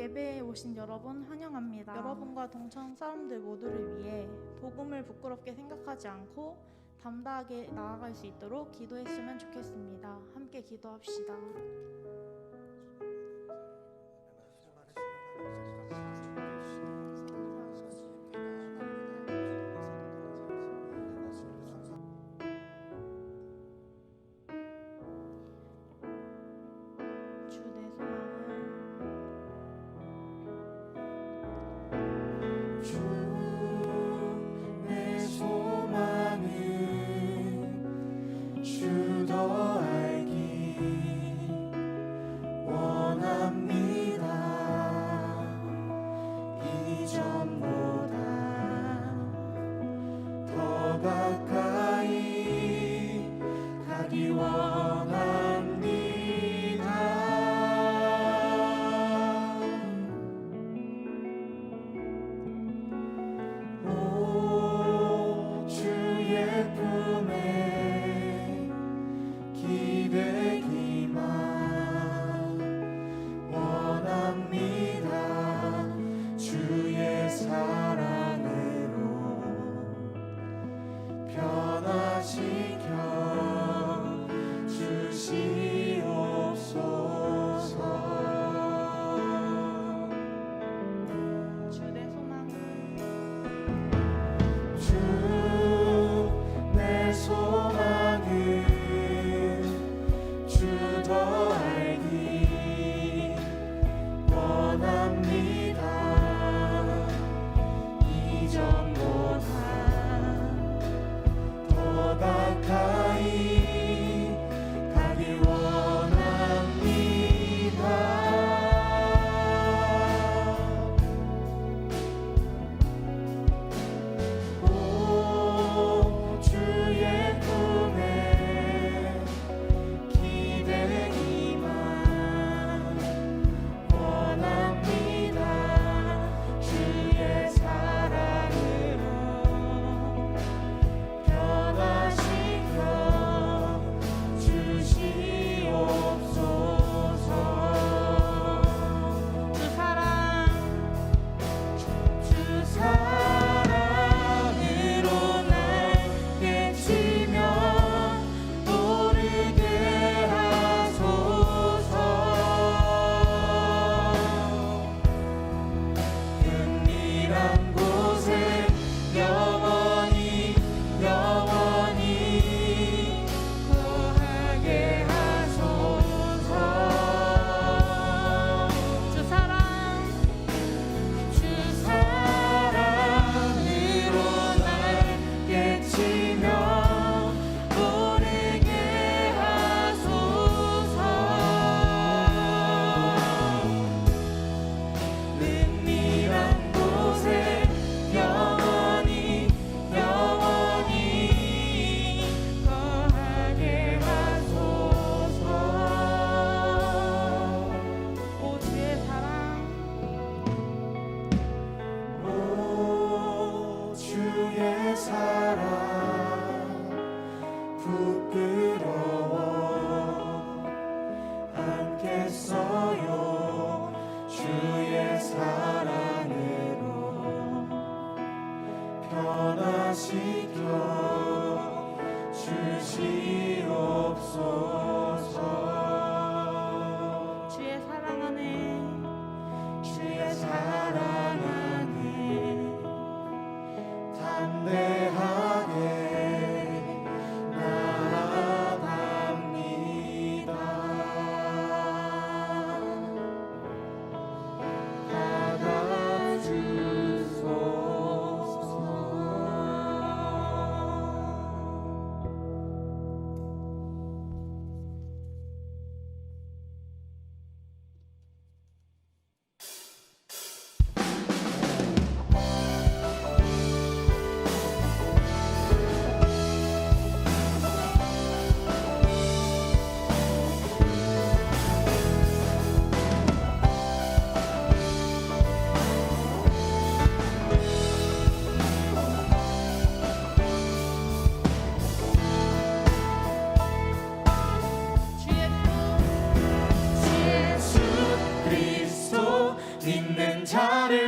예배에 오신 여러분 환영합니다. 여러분과 동천 사람들 모두를 위해 복음을 부끄럽게 생각하지 않고 담대하게 나아갈 수 있도록 기도했으면 좋겠습니다. 함께 기도합시다.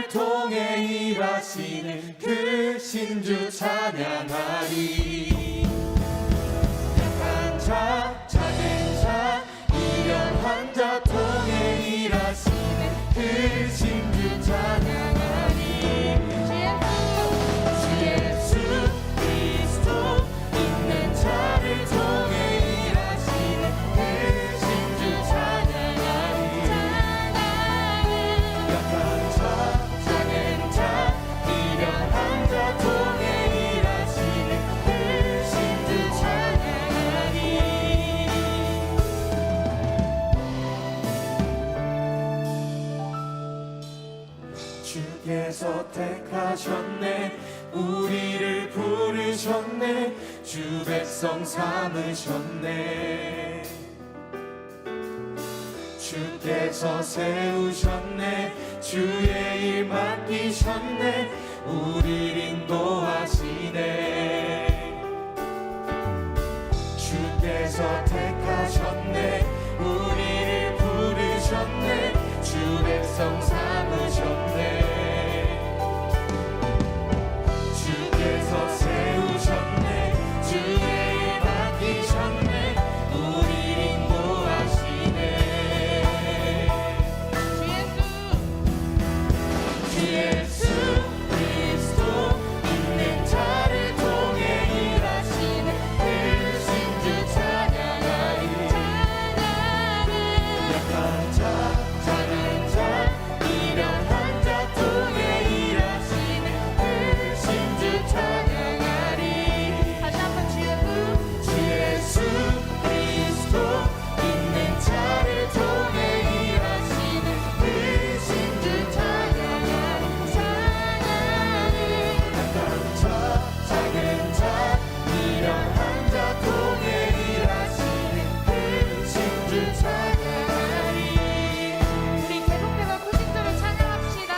자를 통해 일하시는 그 신주 찬양하리. 약한 자, 작은 자, 일련한 자 통해 일하시는 그 신주 찬양하리. 주 예수 그리스도 있는 자를 통해 일하시는 그 신주 찬양하리. 약한 자, 작은 자, 일련한 자 통해 일하시는 그 신주 찬양하리. 주께서 택하셨네, 우리를 부르셨네, 주 백성 삼으셨네. 주께서 세우셨네, 주의 일 맡기셨네, 우리를 인도하시네. 주께서 택하셨네, 우리를 부르셨네, 주 백성 삼으셨네. 주께서 세우셨네, 주의 일 맡기셨네, 우리를 인도하시네. 주 예수 그리스도 있는 자를 통해 일하시는 그 신주 찬양하리. 약한 자, 작은 자, 일련한 자 통해 일하시는 그 신주 찬양하리. 다시 한번 주 주 예수 그리스도 있는 자를 통해 일하시는 그 신주 찬양하리. 약한 자, 작은 자, 일련한 자 통해 일하시는 그 신주 찬양하리. 우리 계속해서 그 신주를 찬양합시다.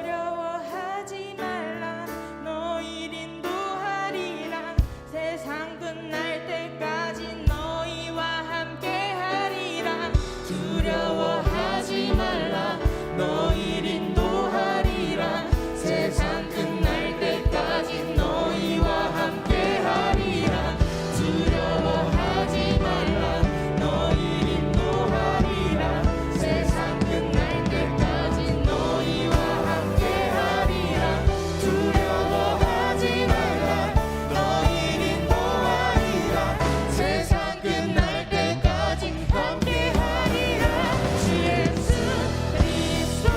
두려워하지 말라, 너희를 인도하리라. 세상 끝날 때까지 너희와 함께하리라. 두려워하지 말라, 너희를 인도하리라. 세상 끝날 때까지 너희와 함께하리라. 두려워하지 말라, 너희를 인도하리라. 세상 끝날 때까지 너희와 함께하리라. 두려워하지 말라, 너희를 인도하리라. 세상 끝날 때까지 함께하리라. 주 예수 그리스도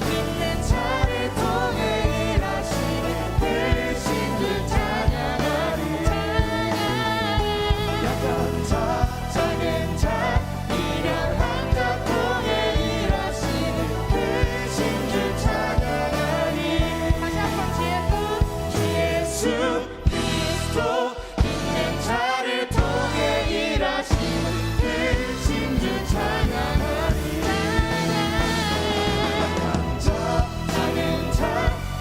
믿는 자를 통해 일하시는 그 신주 찬양하리. 약한 자, 작은 자, 일련한 자 통해 일하시는 그 신주 찬양하리. 다시 한번 주 예수 주 예수 그리스도 있는 자를 통해 일하시는 그 신주 찬양하리. 약한 자, 작은 자,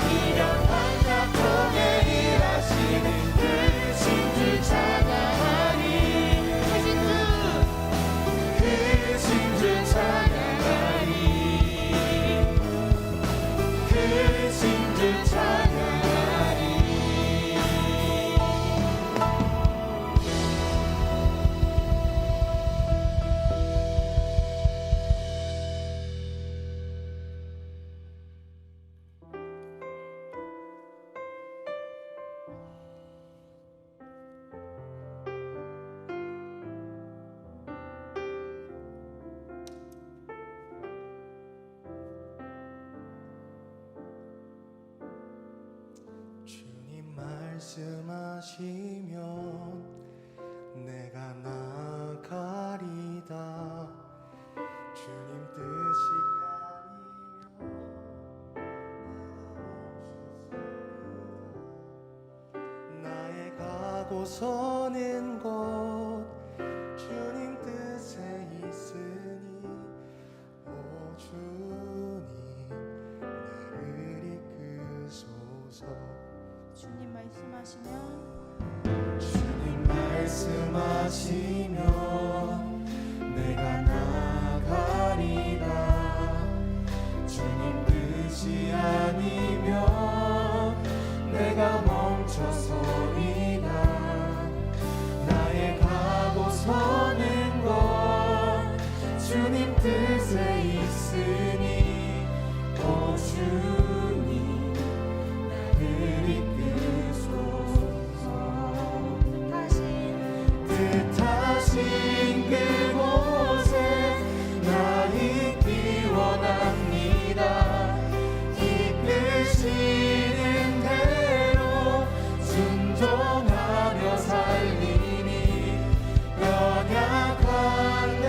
일련한 자 통해 일하시는 그 신주 찬양하리. 그 신주 찬양하리. 그 신주 찬양하리. 주님 말씀하시면 내가 나가리다. 주님 뜻이 아니면 나의 가고 서는 곳 주님 뜻에 있으니 오 주 주님 말씀하시면 내가 나가리라. 주님 뜻이 아니면 내가 멈춰서리라. 나의 가고 서는 것 주님 뜻에 있으니 오 주님 나를 이끄소서. 뜻하신 그곳에 나 있기 원합니다. 이끄시는 대로 순종하며 살리니 연약한 내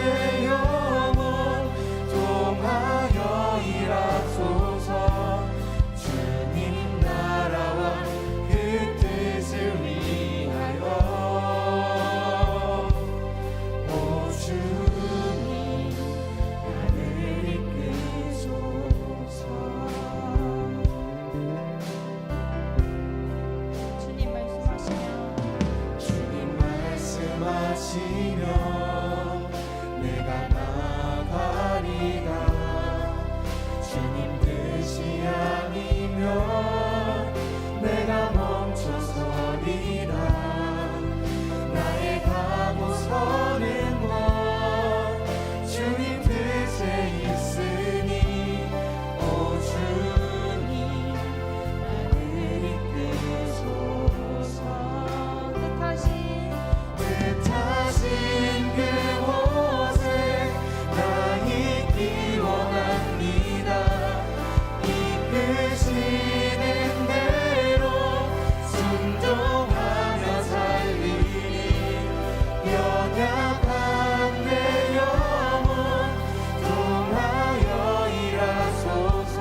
영혼 통하여 일하소서. 주님 나라와 그 뜻을 위하여 오 주님 나를 이끄소서. 주님 말씀하시면 주님 말씀하시면 내가 나가리라. 주님 뜻이 아니면 내가 멈춰서리라. 나의 가고 서는 것 주님 뜻에 있으니 오 주님 나를 이끄소서. 뜻하신 그곳에 나 있기 원합니다. 이끄시는 대로 순종하며 살리니 연약한 내 영혼 통하여 일하소서.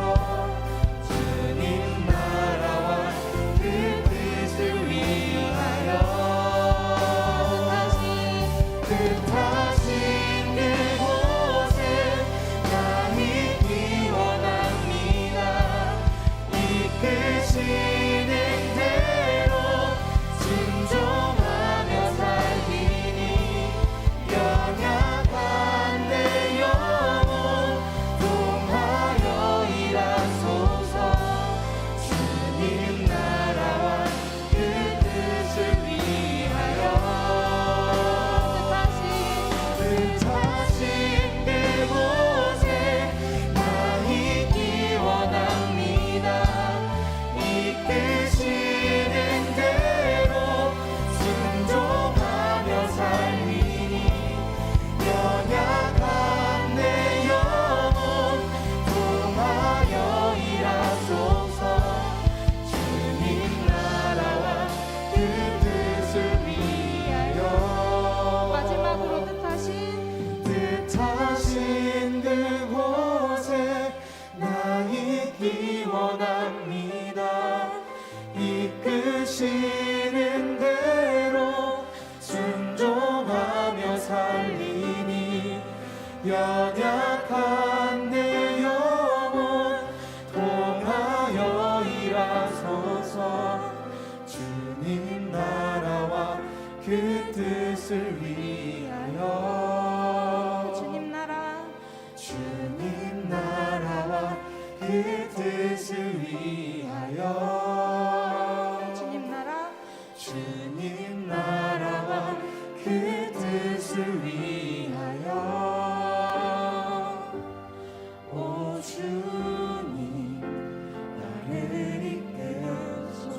주님 나라와 그 뜻을 위하여 뜻하신 그곳에 나 있기 원합니다. 이끄시는 대로 순종하며 살리니 연약한 내 영혼 통하여 일하소서. 주님 나라와 그 뜻을 위하여 뜻하신 그곳에 나 있기 원합니다. 이끄시는 대로 순종하며 살리니 연약한 내 영혼 통하여 일하소서. 주님 나라와 그 뜻을 위하여 마지막으로 뜻하신 그곳에 나 있기 원합니다. 이끄시는 대로 순종하며 살리니 연약한 내 영혼 통하여 일하소서. 주님 나라와 그 뜻을 위하여 주님 나라와 그 뜻을 위하여 주님 나라와 그 뜻을 위하여 오 주님 나를 이끄소서.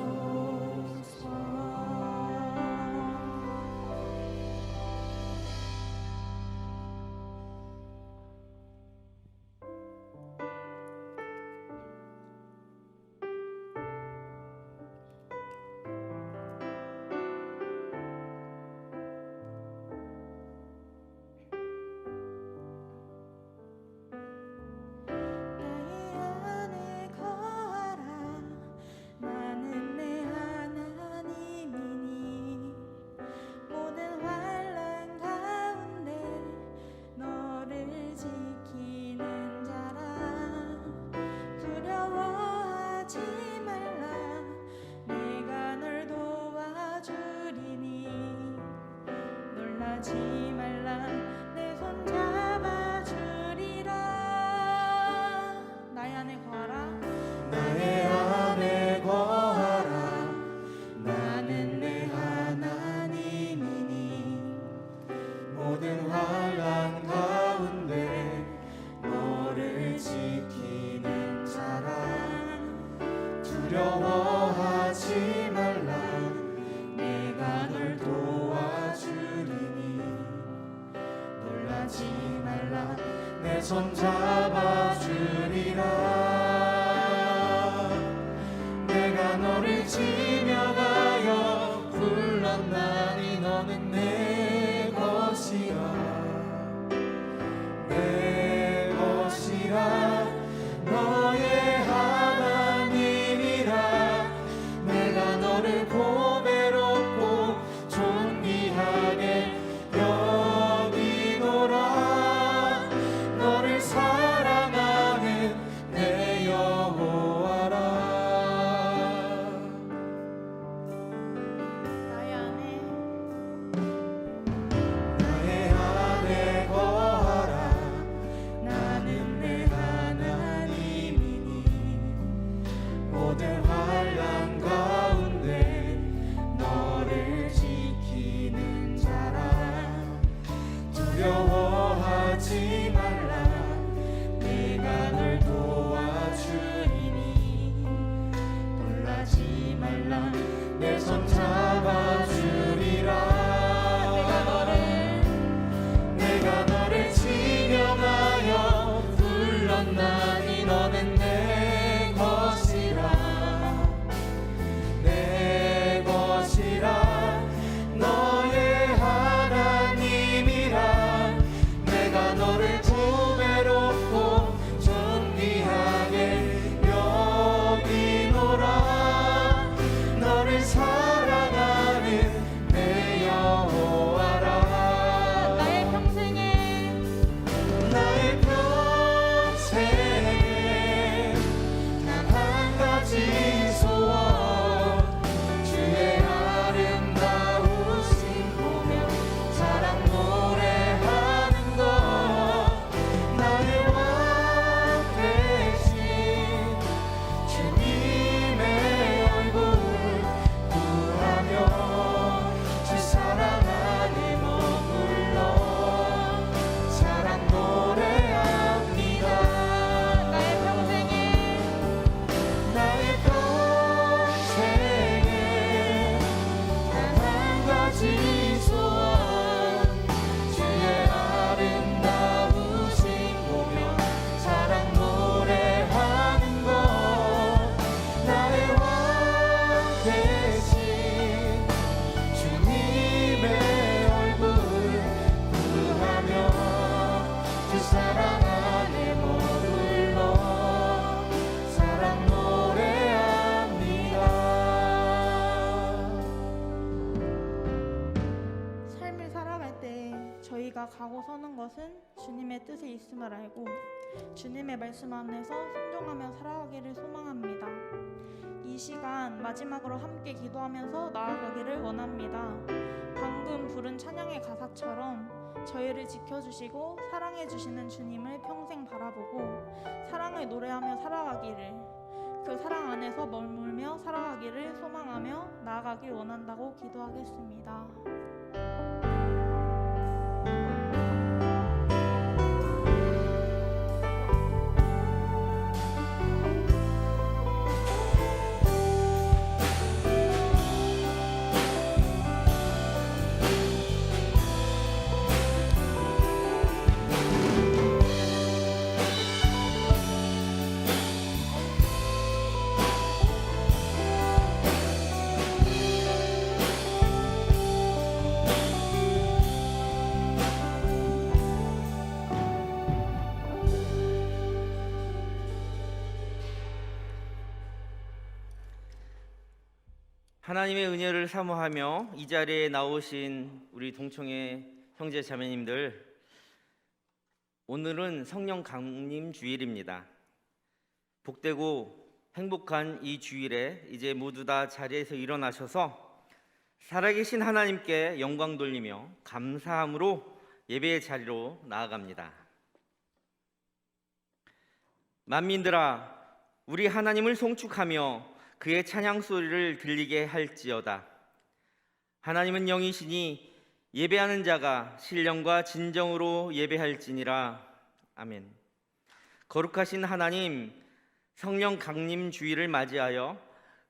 두려워하지 말라 내 손 잡아주리라 내가 너를 지며 가여 불렀나니 너는 내 것이라 내 것이라 너의 하나님이라 내가 너를 보배롭고 존귀하게 여기노라 너를 사랑하는 내 여호와라 나의 안에 거하라 나는 내 하나님이니 모든 환난 가운데 너를 지키는 자라 두려워하지 말라 내가 널 도와주리니 놀라지 말라 내 손 잡아주리라 내가 너를 지며 가여 불렀나니 너는 내 것이라 내 것이라 너의 하나님이라 내가 너를 보배롭고 존귀하게 여기노라 너를 사랑하는 내 여호와라 나의 평생에 나의 평생에 단 한 가지 소원 주의 아름다우신 보며 사랑 노래하는 것 나의 왕 되신 주님의 얼굴 구하며 주 사랑 안에 머물러 사랑 노래합니다 나의 평생에 나의 평생에 단 한 가지 소원 주의 아름다우신 보며 사랑 노래하는 것 나의 왕 되신 주님의 얼굴 구하며 주 사랑 안에 머물러 사랑 노래합니다 삶을 살아갈 때 저희가 가고 서는 것은 주님의 뜻에 있음을 알고 주님의 말씀 안에서 순종하며 살아가기를 소망합니다. 이 시간 마지막으로 함께 기도하면서 나아가기를 원합니다. 방금 부른 찬양의 가사처럼 저희를 지켜주시고 사랑해주시는 주님을 평생 바라보고 사랑을 노래하며 살아가기를 그 사랑 안에서 머물며 살아가기를 소망하며 나아가길 원한다고 기도하겠습니다. 하나님의 은혜를 사모하며 이 자리에 나오신 우리 동청의 형제 자매님들, 오늘은 성령 강림 주일입니다. 복되고 행복한 이 주일에 이제 모두 다 자리에서 일어나셔서 살아계신 하나님께 영광 돌리며 감사함으로 예배의 자리로 나아갑니다. 만민들아, 우리 하나님을 송축하며 그의 찬양 소리를 들리게 할지어다. 하나님은 영이시니 예배하는 자가 신령과 진정으로 예배할지니라. 아멘. 거룩하신 하나님, 성령 강림 주일을 맞이하여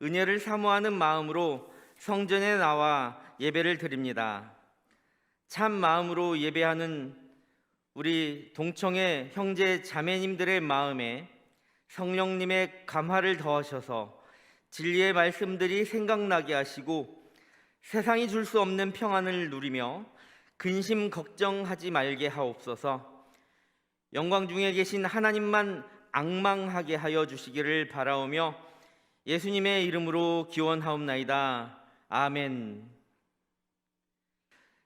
은혜를 사모하는 마음으로 성전에 나와 예배를 드립니다. 참 마음으로 예배하는 우리 동청의 형제 자매님들의 마음에 성령님의 감화를 더하셔서 진리의 말씀들이 생각나게 하시고 세상이 줄 수 없는 평안을 누리며 근심 걱정하지 말게 하옵소서. 영광 중에 계신 하나님만 앙망하게 하여 주시기를 바라오며 예수님의 이름으로 기원하옵나이다. 아멘.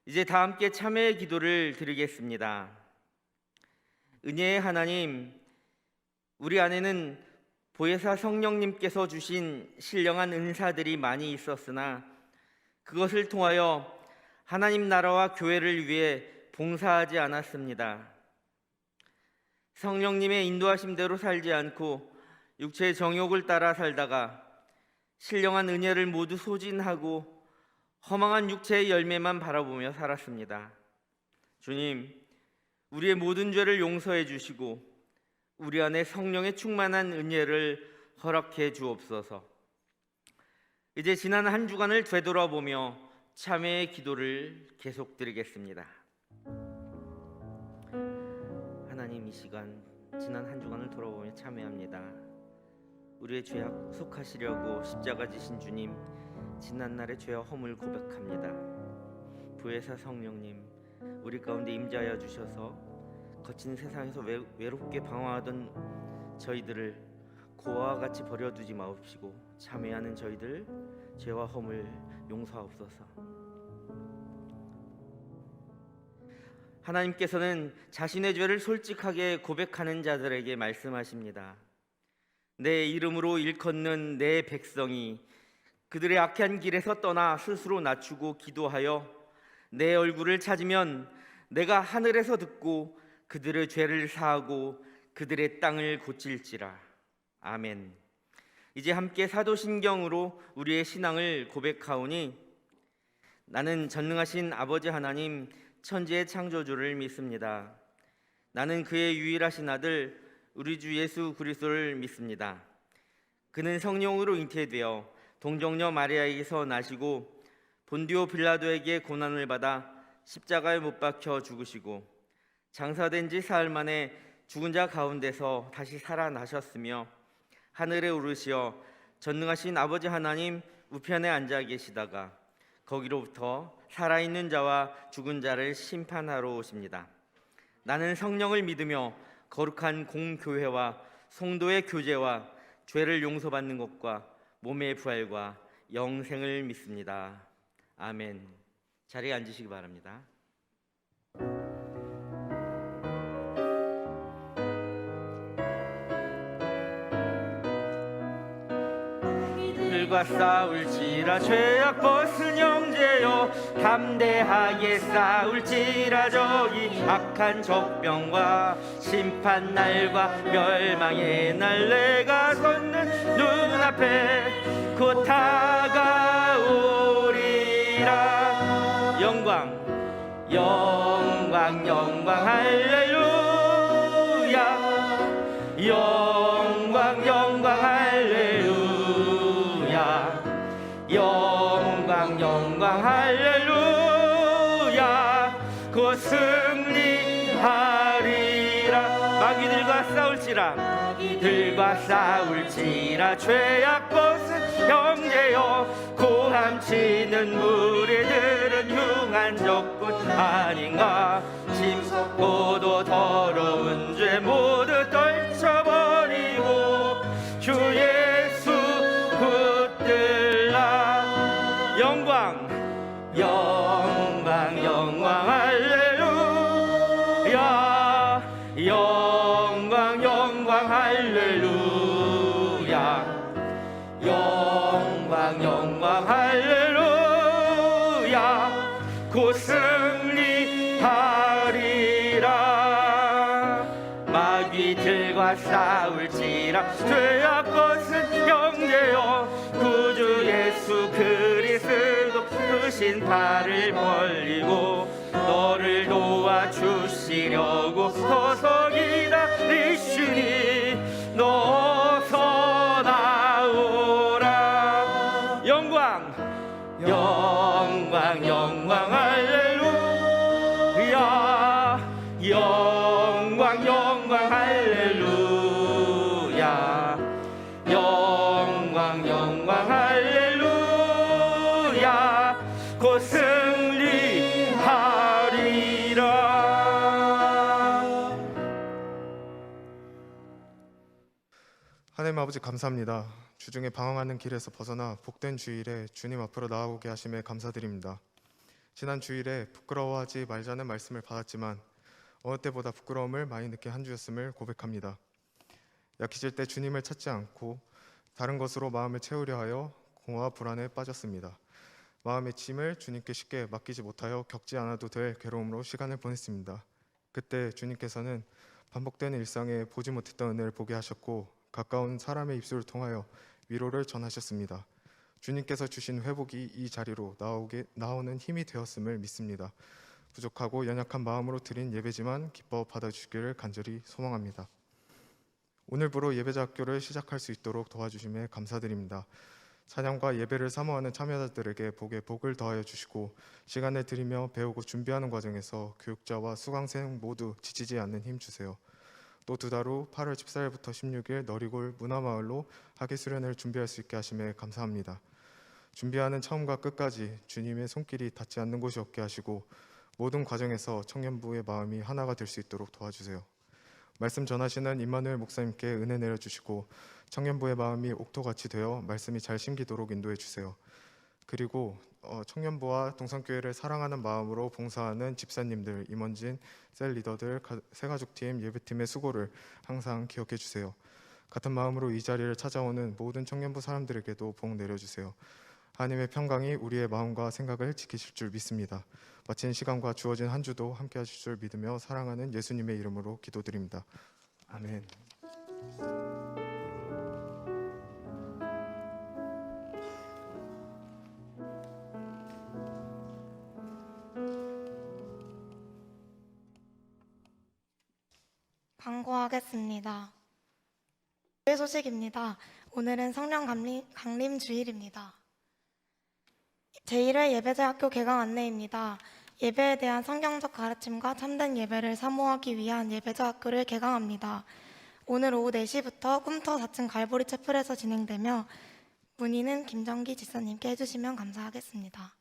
이제 다 함께 참회의 기도를 드리겠습니다. 은혜의 하나님, 우리 안에는 보혜사 성령님께서 주신 신령한 은사들이 많이 있었으나 그것을 통하여 하나님 나라와 교회를 위해 봉사하지 않았습니다. 성령님의 인도하심대로 살지 않고 육체의 정욕을 따라 살다가 신령한 은혜를 모두 소진하고 허망한 육체의 열매만 바라보며 살았습니다. 주님, 우리의 모든 죄를 용서해 주시고 우리 안에 성령의 충만한 은혜를 허락해 주옵소서. 이제 지난 한 주간을 되돌아보며 참회의 기도를 계속드리겠습니다. 하나님, 이 시간 지난 한 주간을 돌아보며 참회합니다. 우리의 죄악 속하시려고 십자가 지신 주님, 지난날의 죄와 허물 고백합니다. 보혜사 성령님, 우리 가운데 임재하여 주셔서 거친 세상에서 외롭게 방황하던 저희들을 고아와 같이 버려두지 마옵시고 참회하는 저희들 죄와 허물 용서하옵소서. 하나님께서는 자신의 죄를 솔직하게 고백하는 자들에게 말씀하십니다. 내 이름으로 일컫는 내 백성이 그들의 악한 길에서 떠나 스스로 낮추고 기도하여 내 얼굴을 찾으면 내가 하늘에서 듣고 그들의 죄를 사하고 그들의 땅을 고칠지라. 아멘. 이제 함께 사도신경으로 우리의 신앙을 고백하오니 나는 전능하신 아버지 하나님 천지의 창조주를 믿습니다. 나는 그의 유일하신 아들 우리 주 예수 그리스도를 믿습니다. 그는 성령으로 잉태되어 동정녀 마리아에게서 나시고 본디오 빌라도에게 고난을 받아 십자가에 못 박혀 죽으시고 장사된 지 사흘 만에 죽은 자 가운데서 다시 살아나셨으며 하늘에 오르시어 전능하신 아버지 하나님 우편에 앉아 계시다가 거기로부터 살아있는 자와 죽은 자를 심판하러 오십니다. 나는 성령을 믿으며 거룩한 공교회와 성도의 교제와 죄를 용서받는 것과 몸의 부활과 영생을 믿습니다. 아멘. 자리에 앉으시기 바랍니다. 들과 싸울지라 죄악 벗은 형제여 담대하게 싸울지라 저기 악한 적병과 심판날과 멸망의 날 내가 섰는 눈앞에 곧 다가오리라. 영광 영광 영광 할렐루야. 영광 영광 할렐루야. 영광 영광 할렐루야. 곧 승리하리라. 마귀들과 싸울지라 죄악 벗은 형제여 고함치는 무리들은 흉한 적군 아닌가. 심속고도 더러운 죄 모두 떨쳐버리고 주 예수 붙들라. 영광 영광 영광 할렐루야. 영광 영광 할렐루야. 영광 영광 할렐루야. 곧 승리하리라. 마귀들과 싸울지라 죄악 벗은 형제여 구주 예수 그리스도 그 신발을 벌리고 너를 도와주시려고 서서 기다리시니 너 어서 나오라. 영광 영광 영광 할렐루야. 영광 영광 영광 할렐루야 영광 영광 할렐루야 곧 승리하리라. 하나님 아버지 감사합니다. 주중에 방황하는 길에서 벗어나 복된 주일에 주님 앞으로 나아오게 하심에 감사드립니다. 지난 주일에 부끄러워하지 말자는 말씀을 받았지만 어느 때보다 부끄러움을 많이 느낀 한 주였음을 고백합니다. 약해질 때 주님을 찾지 않고 다른 것으로 마음을 채우려 하여 공허와 불안에 빠졌습니다. 마음의 짐을 주님께 쉽게 맡기지 못하여 겪지 않아도 될 괴로움으로 시간을 보냈습니다. 그때 주님께서는 반복되는 일상에 보지 못했던 은혜를 보게 하셨고 가까운 사람의 입술을 통하여 위로를 전하셨습니다. 주님께서 주신 회복이 이 자리로 나오는 힘이 되었음을 믿습니다. 부족하고 연약한 마음으로 드린 예배지만 기뻐 받아주시기를 간절히 소망합니다. 오늘부로 예배자 학교를 시작할 수 있도록 도와주심에 감사드립니다. 찬양과 예배를 사모하는 참여자들에게 복에 복을 더하여 주시고 시간을 들이며 배우고 준비하는 과정에서 교육자와 수강생 모두 지치지 않는 힘 주세요. 또 두 달 후 8월 14일부터 16일 너리골 문화마을로 학예 수련회를 준비할 수 있게 하심에 감사합니다. 준비하는 처음과 끝까지 주님의 손길이 닿지 않는 곳이 없게 하시고 모든 과정에서 청년부의 마음이 하나가 될 수 있도록 도와주세요. 말씀 전하시는 임마누엘 목사님께 은혜 내려주시고 청년부의 마음이 옥토같이 되어 말씀이 잘 심기도록 인도해 주세요. 그리고 청년부와 동산교회를 사랑하는 마음으로 봉사하는 집사님들, 임원진, 셀 리더들, 새가족팀, 예배팀의 수고를 항상 기억해 주세요. 같은 마음으로 이 자리를 찾아오는 모든 청년부 사람들에게도 복 내려주세요. 하나님의 평강이 우리의 마음과 생각을 지키실 줄 믿습니다. 마친 시간과 주어진 한 주도 함께 하실 줄 믿으며 사랑하는 예수님의 이름으로 기도드립니다. 아멘. 광고하겠습니다. 교회 소식입니다. 오늘은 성령 강림 주일입니다. 제1회 예배자 학교 개강 안내입니다. 예배에 대한 성경적 가르침과 참된 예배를 사모하기 위한 예배자 학교를 개강합니다. 오늘 오후 4시부터 꿈터 4층 갈보리 채플에서 진행되며 문의는 김정기 집사님께 해주시면 감사하겠습니다.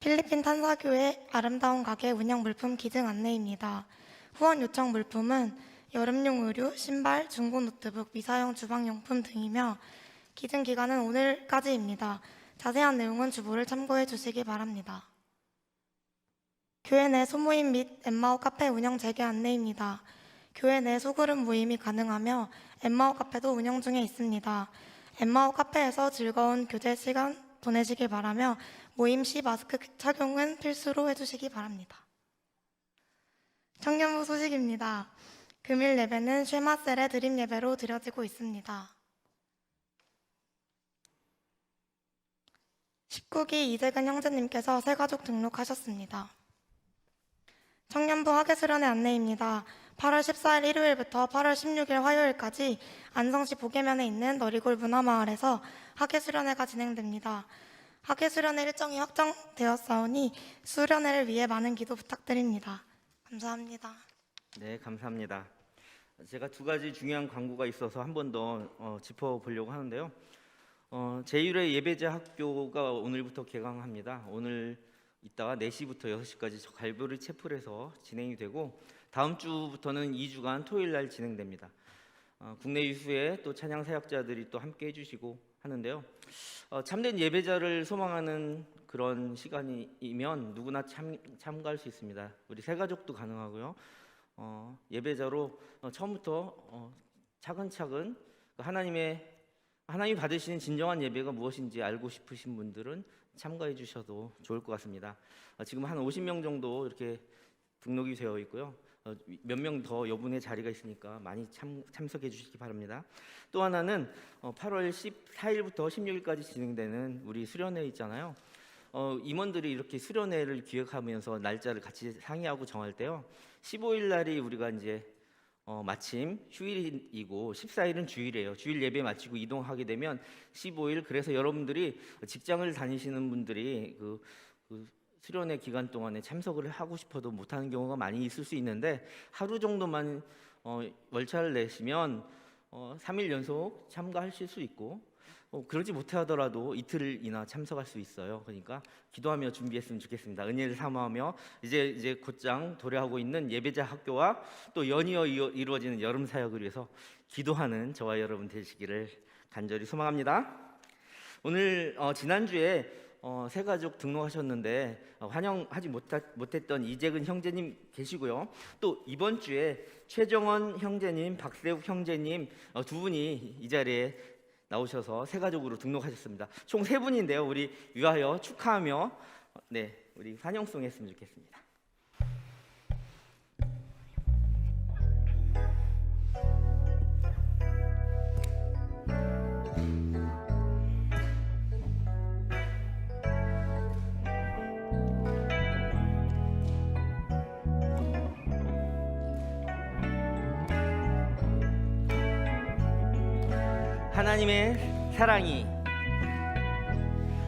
필리핀 탄사교회 아름다운 가게 운영 물품 기증 안내입니다. 후원 요청 물품은 여름용 의류, 신발, 중고 노트북, 미사용 주방용품 등이며 기증 기간은 오늘까지입니다. 자세한 내용은 주보를 참고해 주시기 바랍니다. 교회 내 소모임 및 엠마오 카페 운영 재개 안내입니다. 교회 내 소그룹 모임이 가능하며 엠마오 카페도 운영 중에 있습니다. 엠마오 카페에서 즐거운 교제 시간 보내시길 바라며 모임 시 마스크 착용은 필수로 해주시기 바랍니다. 청년부 소식입니다. 금일 예배는 쉐마셀의 드림 예배로 드려지고 있습니다. 19기 이재근 형제님께서 새가족 등록하셨습니다. 청년부 학예수련회 안내입니다. 8월 14일 일요일부터 8월 16일 화요일까지 안성시 보계면에 있는 너리골 문화마을에서 학예수련회가 진행됩니다. 학예수련회 일정이 확정되었사오니 수련회를 위해 많은 기도 부탁드립니다. 감사합니다. 네, 감사합니다. 제가 두 가지 중요한 광고가 있어서 한 번 더 짚어보려고 하는데요. 제1회 예배자 학교가 오늘부터 개강합니다. 오늘 이따가 4시부터 6시까지 저 갈보리 채플에서 진행이 되고 다음 주부터는 2주간 토요일 날 진행됩니다. 국내 유수의 또 찬양 사역자들이 또 함께 해주시고 하는데요. 참된 예배자를 소망하는 그런 시간이면 누구나 참가할 수 있습니다. 우리 새가족도 가능하고요. 예배자로 처음부터 차근차근 하나님이 받으시는 진정한 예배가 무엇인지 알고 싶으신 분들은 참가해 주셔도 좋을 것 같습니다. 지금 한 50명 정도 이렇게 등록이 되어 있고요. 몇 명 더 여분의 자리가 있으니까 많이 참석해 주시기 바랍니다. 또 하나는 8월 14일부터 16일까지 진행되는 우리 수련회 있잖아요. 임원들이 이렇게 수련회를 기획하면서 날짜를 같이 상의하고 정할 때요. 15일 날이 우리가 이제 마침 휴일이고 14일은 주일이에요. 주일 예배 마치고 이동하게 되면 15일, 그래서 여러분들이 직장을 다니시는 분들이 수련회 기간 동안에 참석을 하고 싶어도 못하는 경우가 많이 있을 수 있는데 하루 정도만 월차를 내시면 3일 연속 참가하실 수 있고 그러지 못하더라도 이틀이나 참석할 수 있어요. 그러니까 기도하며 준비했으면 좋겠습니다. 은혜를 사모하며 이제 곧장 도래하고 있는 예배자 학교와 또 연이어 이루어지는 여름 사역을 위해서 기도하는 저와 여러분 되시기를 간절히 소망합니다. 오늘 지난주에 새 가족 등록하셨는데 환영하지 못했던 이재근 형제님 계시고요. 또 이번 주에 최정원 형제님, 박세욱 형제님 두 분이 이 자리에 나오셔서 새 가족으로 등록하셨습니다. 총 세 분인데요. 우리 위하여 축하하며 우리 환영송 했으면 좋겠습니다.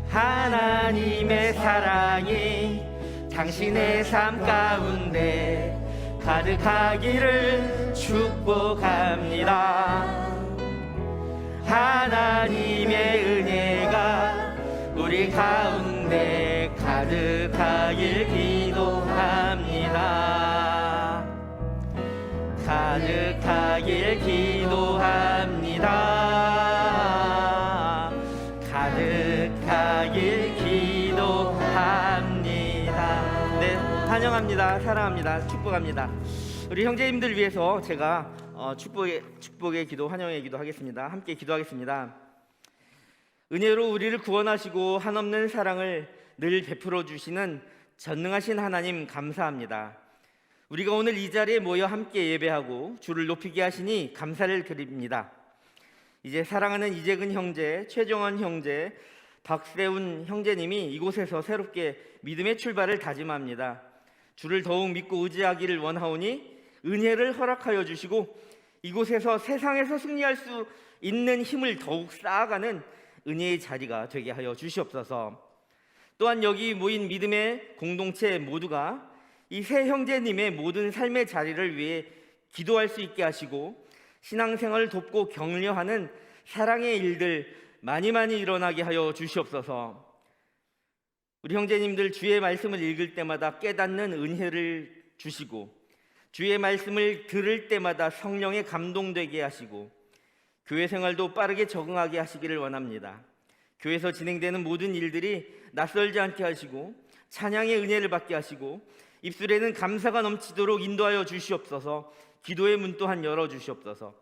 하나님의 사랑이 당신의 삶 가운데 가득하기를 축복합니다. 하나님의 은혜가 우리 가운데 가득하길 기도합니다. 가득하길 기도합니다. 가득하길 기도합니다. 네, 환영합니다. 사랑합니다. 축복합니다. 우리 형제님들 위해서 제가 축복의 기도, 환영의 기도 하겠습니다. 함께 기도하겠습니다. 은혜로 우리를 구원하시고 한없는 사랑을 늘 베풀어 주시는 전능하신 하나님 감사합니다. 우리가 오늘 이 자리에 모여 함께 예배하고 주를 높이게 하시니 감사를 드립니다. 이제 사랑하는 이재근 형제, 최정원 형제, 박세훈 형제님이 이곳에서 새롭게 믿음의 출발을 다짐합니다. 주를 더욱 믿고 의지하기를 원하오니 은혜를 허락하여 주시고 이곳에서 세상에서 승리할 수 있는 힘을 더욱 쌓아가는 은혜의 자리가 되게 하여 주시옵소서. 또한 여기 모인 믿음의 공동체 모두가 이 세 형제님의 모든 삶의 자리를 위해 기도할 수 있게 하시고 신앙생활을 돕고 격려하는 사랑의 일들 많이 일어나게 하여 주시옵소서. 우리 형제님들 주의 말씀을 읽을 때마다 깨닫는 은혜를 주시고 주의 말씀을 들을 때마다 성령에 감동되게 하시고 교회 생활도 빠르게 적응하게 하시기를 원합니다. 교회에서 진행되는 모든 일들이 낯설지 않게 하시고 찬양의 은혜를 받게 하시고 입술에는 감사가 넘치도록 인도하여 주시옵소서. 기도의 문 또한 열어주시옵소서.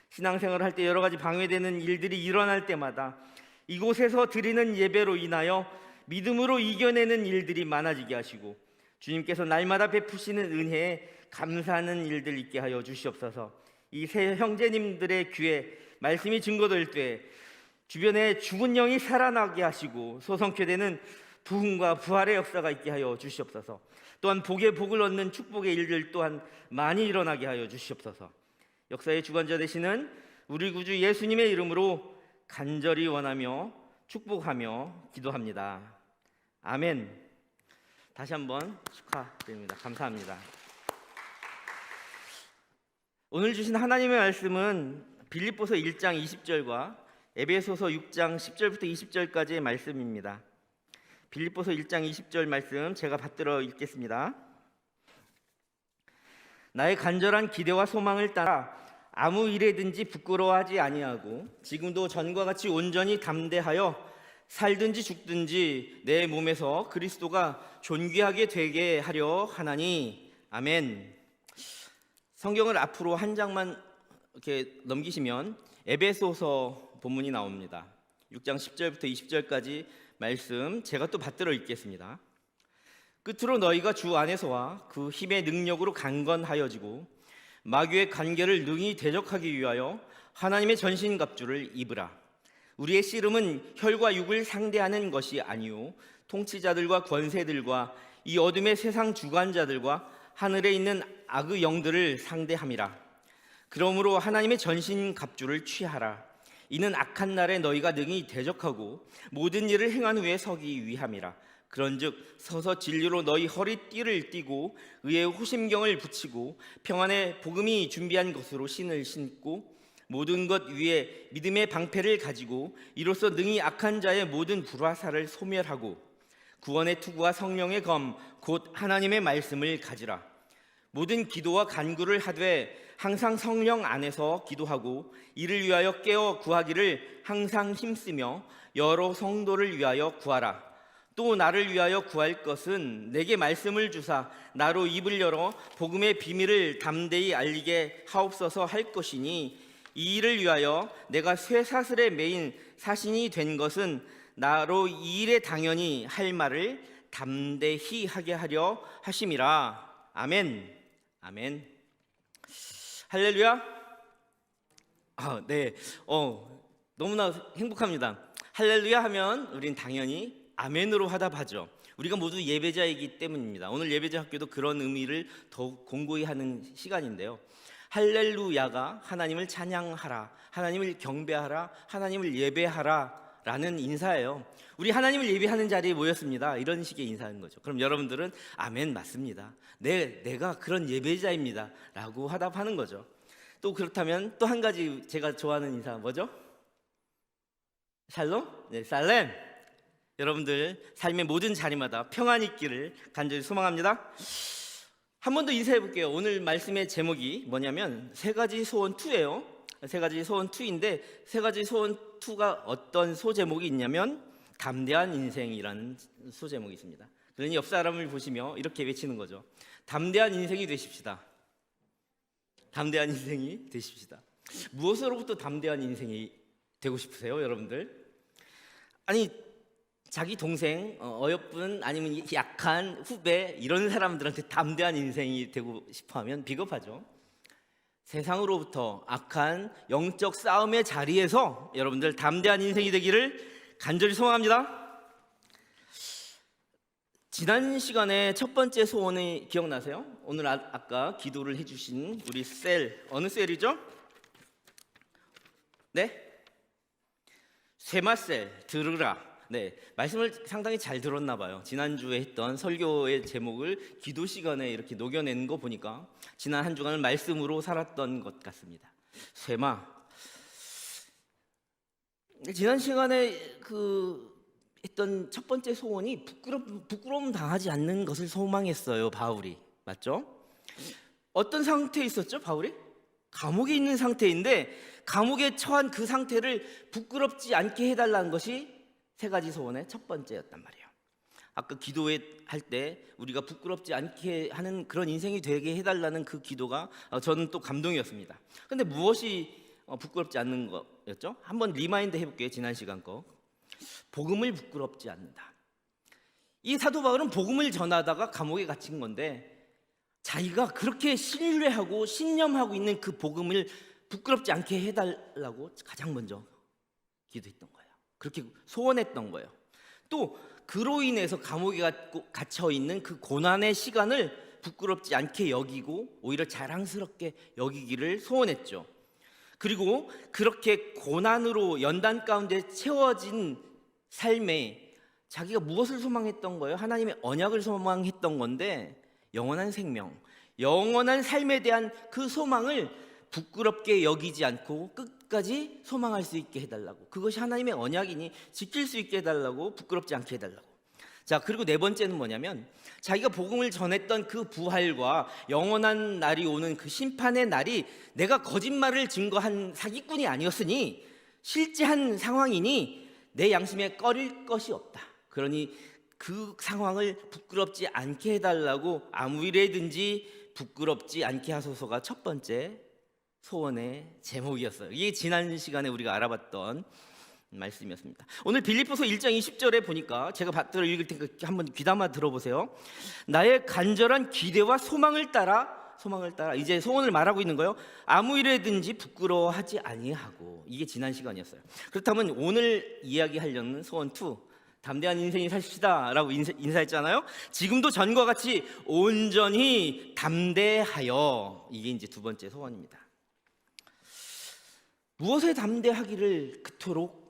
신앙생활을 할 때 여러 가지 방해되는 일들이 일어날 때마다 이곳에서 드리는 예배로 인하여 믿음으로 이겨내는 일들이 많아지게 하시고 주님께서 날마다 베푸시는 은혜에 감사하는 일들 있게 하여 주시옵소서. 이 세 형제님들의 귀에 말씀이 증거될 때 주변에 죽은 영이 살아나게 하시고 소성케 되는 부흥과 부활의 역사가 있게 하여 주시옵소서. 또한 복에 복을 얻는 축복의 일들 또한 많이 일어나게 하여 주시옵소서. 역사의 주관자 되시는 우리 구주 예수님의 이름으로 간절히 원하며 축복하며 기도합니다. 아멘. 다시 한번 축하드립니다. 감사합니다. 오늘 주신 하나님의 말씀은 빌립보서 1장 20절과 에베소서 6장 10절부터 20절까지의 말씀입니다. 빌립보서 1장 20절 말씀 제가 받들어 읽겠습니다. 나의 간절한 기대와 소망을 따라 아무 일에든지 부끄러워하지 아니하고 지금도 전과 같이 온전히 담대하여 살든지 죽든지 내 몸에서 그리스도가 존귀하게 되게 하려 하나니 아멘. 성경을 앞으로 한 장만 이렇게 넘기시면 에베소서 본문이 나옵니다. 6장 10절부터 20절까지 말씀 제가 또 받들어 읽겠습니다. 끝으로 너희가 주 안에서와 그 힘의 능력으로 강건하여지고 마귀의 관계를 능히 대적하기 위하여 하나님의 전신갑주를 입으라. 우리의 씨름은 혈과 육을 상대하는 것이 아니요 통치자들과 권세들과 이 어둠의 세상 주관자들과 하늘에 있는 악의 영들을 상대함이라. 그러므로 하나님의 전신갑주를 취하라. 이는 악한 날에 너희가 능히 대적하고 모든 일을 행한 후에 서기 위함이라. 그런즉 서서 진리로 너희 허리띠를 띠고 의의 호심경을 붙이고 평안의 복음이 준비한 것으로 신을 신고 모든 것 위에 믿음의 방패를 가지고 이로써 능히 악한 자의 모든 불화살을 소멸하고 구원의 투구와 성령의 검 곧 하나님의 말씀을 가지라. 모든 기도와 간구를 하되 항상 성령 안에서 기도하고 이를 위하여 깨어 구하기를 항상 힘쓰며 여러 성도를 위하여 구하라. 또 나를 위하여 구할 것은 내게 말씀을 주사 나로 입을 열어 복음의 비밀을 담대히 알리게 하옵소서 할 것이니 이 일을 위하여 내가 쇠사슬에 매인 사신이 된 것은 나로 이 일에 당연히 할 말을 담대히 하게 하려 하심이라. 아멘. 아멘. 할렐루야. 네. 너무나 행복합니다. 할렐루야 하면 우린 당연히 아멘으로 화답하죠. 우리가 모두 예배자이기 때문입니다. 오늘 예배자 학교도 그런 의미를 더욱 공고히 하는 시간인데요. 할렐루야가 하나님을 찬양하라, 하나님을 경배하라, 하나님을 예배하라 라는 인사예요. 우리 하나님을 예배하는 자리에 모였습니다. 이런 식의 인사하는 거죠. 그럼 여러분들은 아멘 맞습니다. 내가 그런 예배자입니다 라고 화답하는 거죠. 또 그렇다면 또 한 가지 제가 좋아하는 인사 뭐죠? 샬롬? 네, 살렘. 여러분들 삶의 모든 자리마다 평안이 있기를 간절히 소망합니다. 한 번 더 인사해 볼게요. 오늘 말씀의 제목이 뭐냐면 세 가지 소원 2예요. 세 가지 소원 2인데 세 가지 소원 2가 어떤 소제목이 있냐면 담대한 인생이라는 소제목이 있습니다. 그러니 옆 사람을 보시며 이렇게 외치는 거죠. 담대한 인생이 되십시다. 담대한 인생이 되십시다. 무엇으로부터 담대한 인생이 되고 싶으세요, 여러분들? 아니 자기 동생, 어여쁜 아니면 약한 후배 이런 사람들한테 담대한 인생이 되고 싶어하면 비겁하죠. 세상으로부터 악한 영적 싸움의 자리에서 여러분들 담대한 인생이 되기를 간절히 소망합니다. 지난 시간에 첫 번째 소원이 기억나세요? 오늘 아까 기도를 해주신 우리 셀, 어느 셀이죠? 네? 쇠마셀 들으라. 네, 말씀을 상당히 잘 들었나 봐요. 지난주에 했던 설교의 제목을 기도 시간에 이렇게 녹여낸 거 보니까 지난 한 주간을 말씀으로 살았던 것 같습니다. 쇠마. 지난 시간에 했던 첫 번째 소원이 부끄러움 당하지 않는 것을 소망했어요. 바울이. 맞죠? 어떤 상태에 있었죠? 바울이? 감옥에 있는 상태인데 감옥에 처한 그 상태를 부끄럽지 않게 해달라는 것이 세 가지 소원의 첫 번째였단 말이에요. 아까 기도할 때 우리가 부끄럽지 않게 하는 그런 인생이 되게 해달라는 그 기도가 저는 또 감동이었습니다. 근데 무엇이 부끄럽지 않는 거였죠? 한번 리마인드 해볼게요. 지난 시간 거. 복음을 부끄럽지 않는다. 이 사도 바울은 복음을 전하다가 감옥에 갇힌 건데 자기가 그렇게 신뢰하고 신념하고 있는 그 복음을 부끄럽지 않게 해달라고 가장 먼저 기도했던 거예요. 그렇게 소원했던 거예요. 또 그로 인해서 감옥에 갇혀 있는 그 고난의 시간을 부끄럽지 않게 여기고 오히려 자랑스럽게 여기기를 소원했죠. 그리고 그렇게 고난으로 연단 가운데 채워진 삶에 자기가 무엇을 소망했던 거예요? 하나님의 언약을 소망했던 건데 영원한 생명, 영원한 삶에 대한 그 소망을 부끄럽게 여기지 않고 끝까지 소망할 수 있게 해달라고. 그것이 하나님의 언약이니 지킬 수 있게 해달라고, 부끄럽지 않게 해달라고. 자, 그리고 네 번째는 뭐냐면 자기가 복음을 전했던 그 부활과 영원한 날이 오는 그 심판의 날이 내가 거짓말을 증거한 사기꾼이 아니었으니 실제한 상황이니 내 양심에 꺼릴 것이 없다. 그러니 그 상황을 부끄럽지 않게 해달라고 아무 일에든지 부끄럽지 않게 하소서가 첫 번째 소원의 제목이었어요. 이게 지난 시간에 우리가 알아봤던 말씀이었습니다. 오늘 빌립보서 1장 20절에 보니까 제가 받들어 읽을 테니까 한번 귀담아 들어보세요. 나의 간절한 기대와 소망을 따라 이제 소원을 말하고 있는 거예요. 아무 일에든지 부끄러워하지 아니하고. 이게 지난 시간이었어요. 그렇다면 오늘 이야기하려는 소원 2, 담대한 인생이 사십시다 라고 인사했잖아요. 지금도 전과 같이 온전히 담대하여. 이게 이제 두 번째 소원입니다. 무엇에 담대하기를 그토록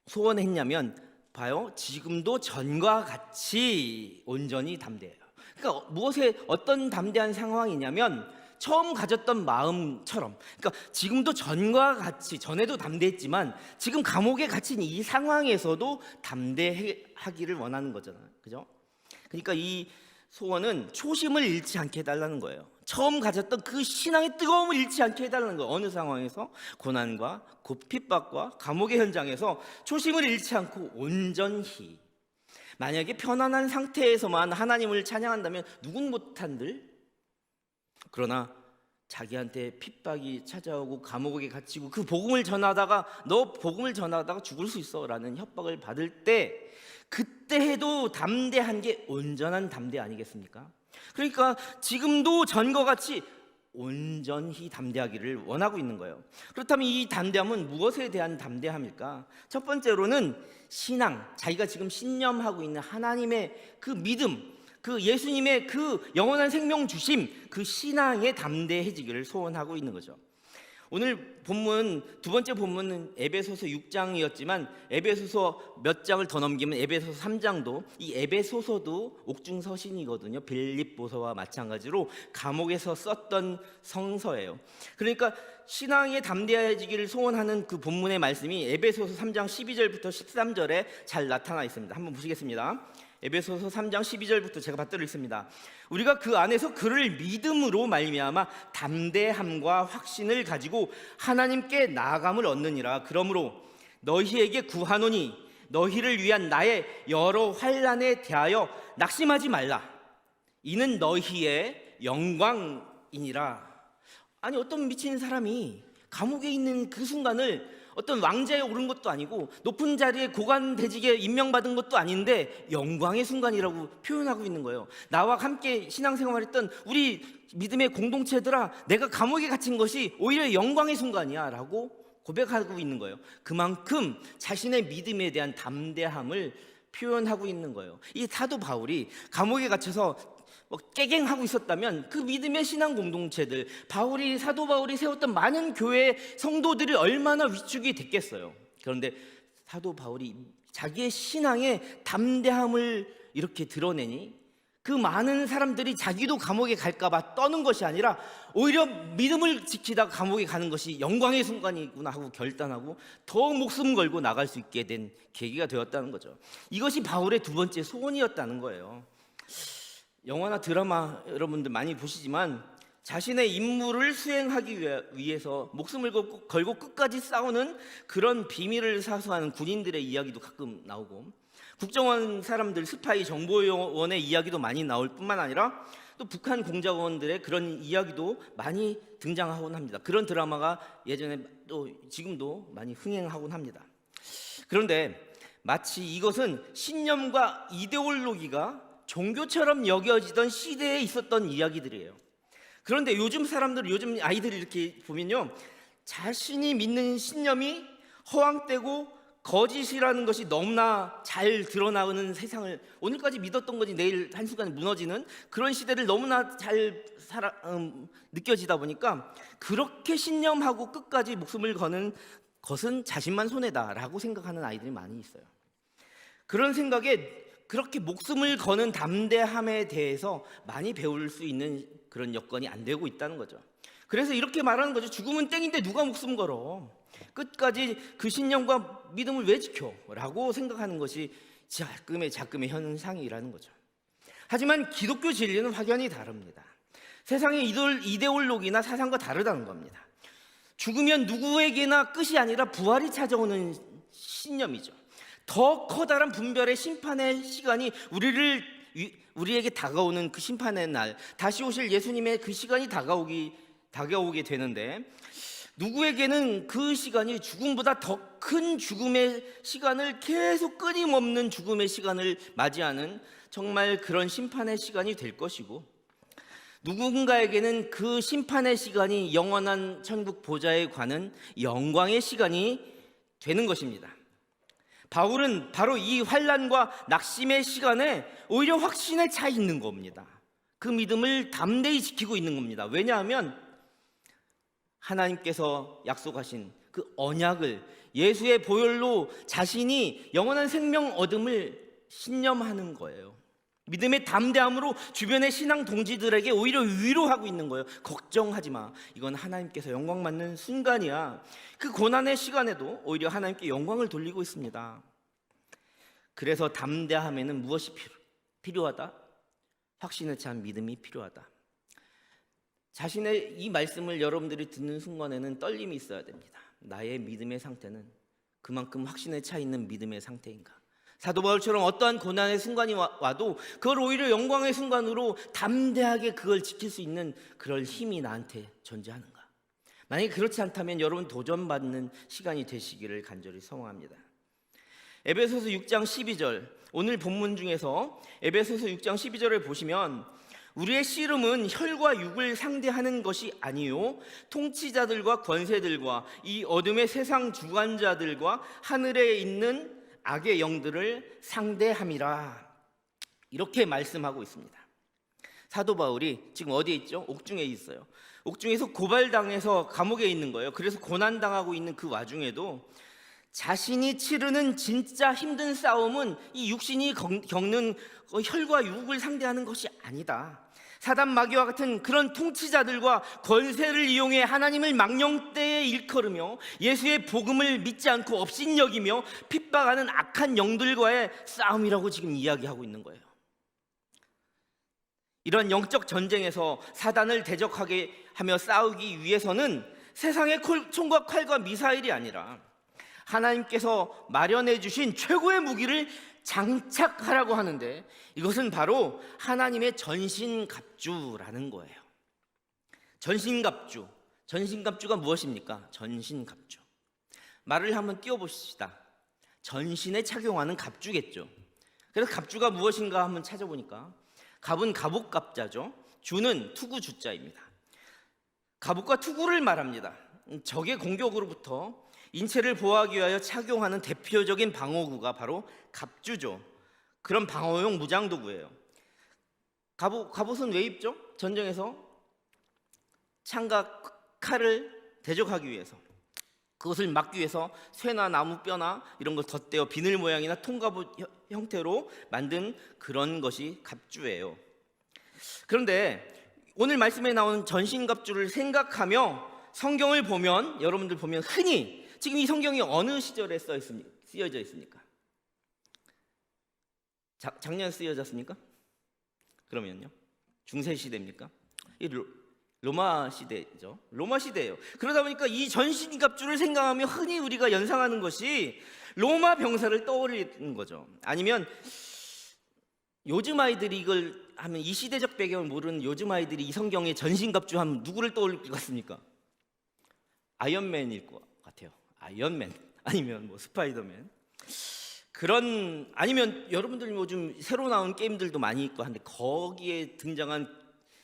소원했냐면 봐요. 지금도 전과 같이 온전히 담대해요. 그러니까 무엇에 어떤 담대한 상황이냐면 처음 가졌던 마음처럼, 그러니까 지금도 전과 같이, 전에도 담대했지만 지금 감옥에 갇힌 이 상황에서도 담대하기를 원하는 거잖아요. 그죠? 그러니까 이 소원은 초심을 잃지 않게 해달라는 거예요. 처음 가졌던 그 신앙의 뜨거움을 잃지 않게 해달라는 거예요. 어느 상황에서 고난과 핍박과 감옥의 현장에서 초심을 잃지 않고 온전히. 만약에 편안한 상태에서만 하나님을 찬양한다면 누군 못한들? 그러나 자기한테 핍박이 찾아오고 감옥에 갇히고 그 복음을 전하다가 너 복음을 전하다가 죽을 수 있어 라는 협박을 받을 때 그때 해도 담대한 게 온전한 담대 아니겠습니까? 그러니까 지금도 전과 같이 온전히 담대하기를 원하고 있는 거예요. 그렇다면 이 담대함은 무엇에 대한 담대함일까? 첫 번째로는 신앙, 자기가 지금 신념하고 있는 하나님의 그 믿음, 그 예수님의 그 영원한 생명 주심, 그 신앙에 담대해지기를 소원하고 있는 거죠. 오늘 본문, 두 번째 본문은 에베소서 6장이었지만 에베소서 몇 장을 더 넘기면 에베소서 3장도, 이 에베소서도 옥중서신이거든요. 빌립보서와 마찬가지로 감옥에서 썼던 성서예요. 그러니까 신앙에 담대해지기를 소원하는 그 본문의 말씀이 에베소서 3장 12절부터 13절에 잘 나타나 있습니다. 한번 보시겠습니다. 에베소서 3장 12절부터 제가 받들어 있습니다. 우리가 그 안에서 그를 믿음으로 말미암아 담대함과 확신을 가지고 하나님께 나아감을 얻느니라. 그러므로 너희에게 구하노니 너희를 위한 나의 여러 환난에 대하여 낙심하지 말라. 이는 너희의 영광이니라. 아니, 어떤 미친 사람이 감옥에 있는 그 순간을 어떤 왕자에 오른 것도 아니고 높은 자리에 고관대직에 임명받은 것도 아닌데 영광의 순간이라고 표현하고 있는 거예요. 나와 함께 신앙생활했던 우리 믿음의 공동체들아, 내가 감옥에 갇힌 것이 오히려 영광의 순간이야 라고 고백하고 있는 거예요. 그만큼 자신의 믿음에 대한 담대함을 표현하고 있는 거예요. 이 사도 바울이 감옥에 갇혀서 깨갱하고 있었다면 그 믿음의 신앙 공동체들, 사도 바울이 세웠던 많은 교회 성도들이 얼마나 위축이 됐겠어요. 그런데 사도 바울이 자기의 신앙의 담대함을 이렇게 드러내니 그 많은 사람들이 자기도 감옥에 갈까봐 떠는 것이 아니라 오히려 믿음을 지키다가 감옥에 가는 것이 영광의 순간이구나 하고 결단하고 더 목숨 걸고 나갈 수 있게 된 계기가 되었다는 거죠. 이것이 바울의 두 번째 소원이었다는 거예요. 영화나 드라마 여러분들 많이 보시지만 자신의 임무를 수행하기 위해서 목숨을 걸고 끝까지 싸우는 그런 비밀을 사수하는 군인들의 이야기도 가끔 나오고, 국정원 사람들, 스파이 정보원의 이야기도 많이 나올 뿐만 아니라 또 북한 공작원들의 그런 이야기도 많이 등장하곤 합니다. 그런 드라마가 예전에 또 지금도 많이 흥행하곤 합니다. 그런데 마치 이것은 신념과 이데올로기가 종교처럼 여겨지던 시대에 있었던 이야기들이에요. 그런데 요즘 아이들이 이렇게 보면요, 자신이 믿는 신념이 허황되고 거짓이라는 것이 너무나 잘 드러나는 세상을, 오늘까지 믿었던 것이 내일 한순간에 무너지는 그런 시대를 너무나 잘 느껴지다 보니까 그렇게 신념하고 끝까지 목숨을 거는 것은 자신만 손해다라고 생각하는 아이들이 많이 있어요. 그런 생각에 그렇게 목숨을 거는 담대함에 대해서 많이 배울 수 있는 그런 여건이 안 되고 있다는 거죠. 그래서 이렇게 말하는 거죠. 죽으면 땡인데 누가 목숨 걸어? 끝까지 그 신념과 믿음을 왜 지켜? 라고 생각하는 것이 자금의 현상이라는 거죠. 하지만 기독교 진리는 확연히 다릅니다. 세상의 이데올로기나 사상과 다르다는 겁니다. 죽으면 누구에게나 끝이 아니라 부활이 찾아오는 신념이죠. 더 커다란 분별의 심판의 시간이 우리에게 다가오는 그 심판의 날, 다시 오실 예수님의 그 시간이 다가오게 되는데, 누구에게는 그 시간이 죽음보다 더 큰 죽음의 시간을, 계속 끊임없는 죽음의 시간을 맞이하는 정말 그런 심판의 시간이 될 것이고, 누군가에게는 그 심판의 시간이 영원한 천국 보좌에 관한 영광의 시간이 되는 것입니다. 바울은 바로 이 환난과 낙심의 시간에 오히려 확신에 차 있는 겁니다. 그 믿음을 담대히 지키고 있는 겁니다. 왜냐하면 하나님께서 약속하신 그 언약을, 예수의 보혈로 자신이 영원한 생명 얻음을 신념하는 거예요. 믿음의 담대함으로 주변의 신앙 동지들에게 오히려 위로하고 있는 거예요. 걱정하지 마. 이건 하나님께서 영광 받는 순간이야. 그 고난의 시간에도 오히려 하나님께 영광을 돌리고 있습니다. 그래서 담대함에는 무엇이 필요하다? 확신에 찬 믿음이 필요하다. 자신의 이 말씀을 여러분들이 듣는 순간에는 떨림이 있어야 됩니다. 나의 믿음의 상태는 그만큼 확신에 차 있는 믿음의 상태인가? 사도 바울처럼 어떠한 고난의 순간이 와도 그걸 오히려 영광의 순간으로 담대하게 그걸 지킬 수 있는 그럴 힘이 나한테 존재하는가? 만약에 그렇지 않다면 여러분 도전받는 시간이 되시기를 간절히 소망합니다. 에베소서 6장 12절, 오늘 본문 중에서 에베소서 6장 12절을 보시면 우리의 씨름은 혈과 육을 상대하는 것이 아니요 통치자들과 권세들과 이 어둠의 세상 주관자들과 하늘에 있는 악의 영들을 상대함이라, 이렇게 말씀하고 있습니다. 사도 바울이 지금 어디에 있죠? 옥중에 있어요. 옥중에서 고발당해서 감옥에 있는 거예요. 그래서 고난당하고 있는 그 와중에도 자신이 치르는 진짜 힘든 싸움은 이 육신이 겪는 혈과 육을 상대하는 것이 아니다. 사단 마귀와 같은 그런 통치자들과 권세를 이용해 하나님을 망령되에 일컬으며 예수의 복음을 믿지 않고 업신여기며 핍박하는 악한 영들과의 싸움이라고 지금 이야기하고 있는 거예요. 이런 영적 전쟁에서 사단을 대적하게 하며 싸우기 위해서는 세상의 총과 칼과 미사일이 아니라 하나님께서 마련해 주신 최고의 무기를 장착하라고 하는데, 이것은 바로 하나님의 전신갑주라는 거예요. 전신갑주. 전신갑주가 무엇입니까? 전신갑주. 말을 한번 띄워보시다. 전신에 착용하는 갑주겠죠. 그래서 갑주가 무엇인가 한번 찾아보니까 갑은 갑옷갑자죠. 주는 투구 주자입니다. 갑옷과 투구를 말합니다. 적의 공격으로부터 인체를 보호하기 위하여 착용하는 대표적인 방어구가 바로 갑주죠. 그런 방어용 무장도구예요. 갑옷은 왜 입죠? 전쟁에서 창과 칼을 대적하기 위해서, 그것을 막기 위해서 쇠나 나무 뼈나 이런 걸 덧대어 비늘 모양이나 통갑옷 형태로 만든 그런 것이 갑주예요. 그런데 오늘 말씀에 나오는 전신갑주를 생각하며 성경을 보면, 여러분들 보면 흔히 지금 이 성경이 어느 시절에 쓰여져 있습니까? 작년 쓰여졌습니까? 그러면요, 중세 시대입니까? 이 로마 시대죠. 로마 시대예요. 그러다 보니까 이 전신갑주를 생각하며 흔히 우리가 연상하는 것이 로마 병사를 떠올리는 거죠. 아니면 요즘 아이들이 이걸 하면, 이 시대적 배경을 모르는 요즘 아이들이 이 성경에 전신갑주 하면 누구를 떠올릴 것 같습니까? 아이언맨일 것 같아요. 아이언맨, 아니면 뭐 스파이더맨, 그런, 아니면 여러분들 요즘 새로 나온 게임들도 많이 있고 한데 거기에 등장한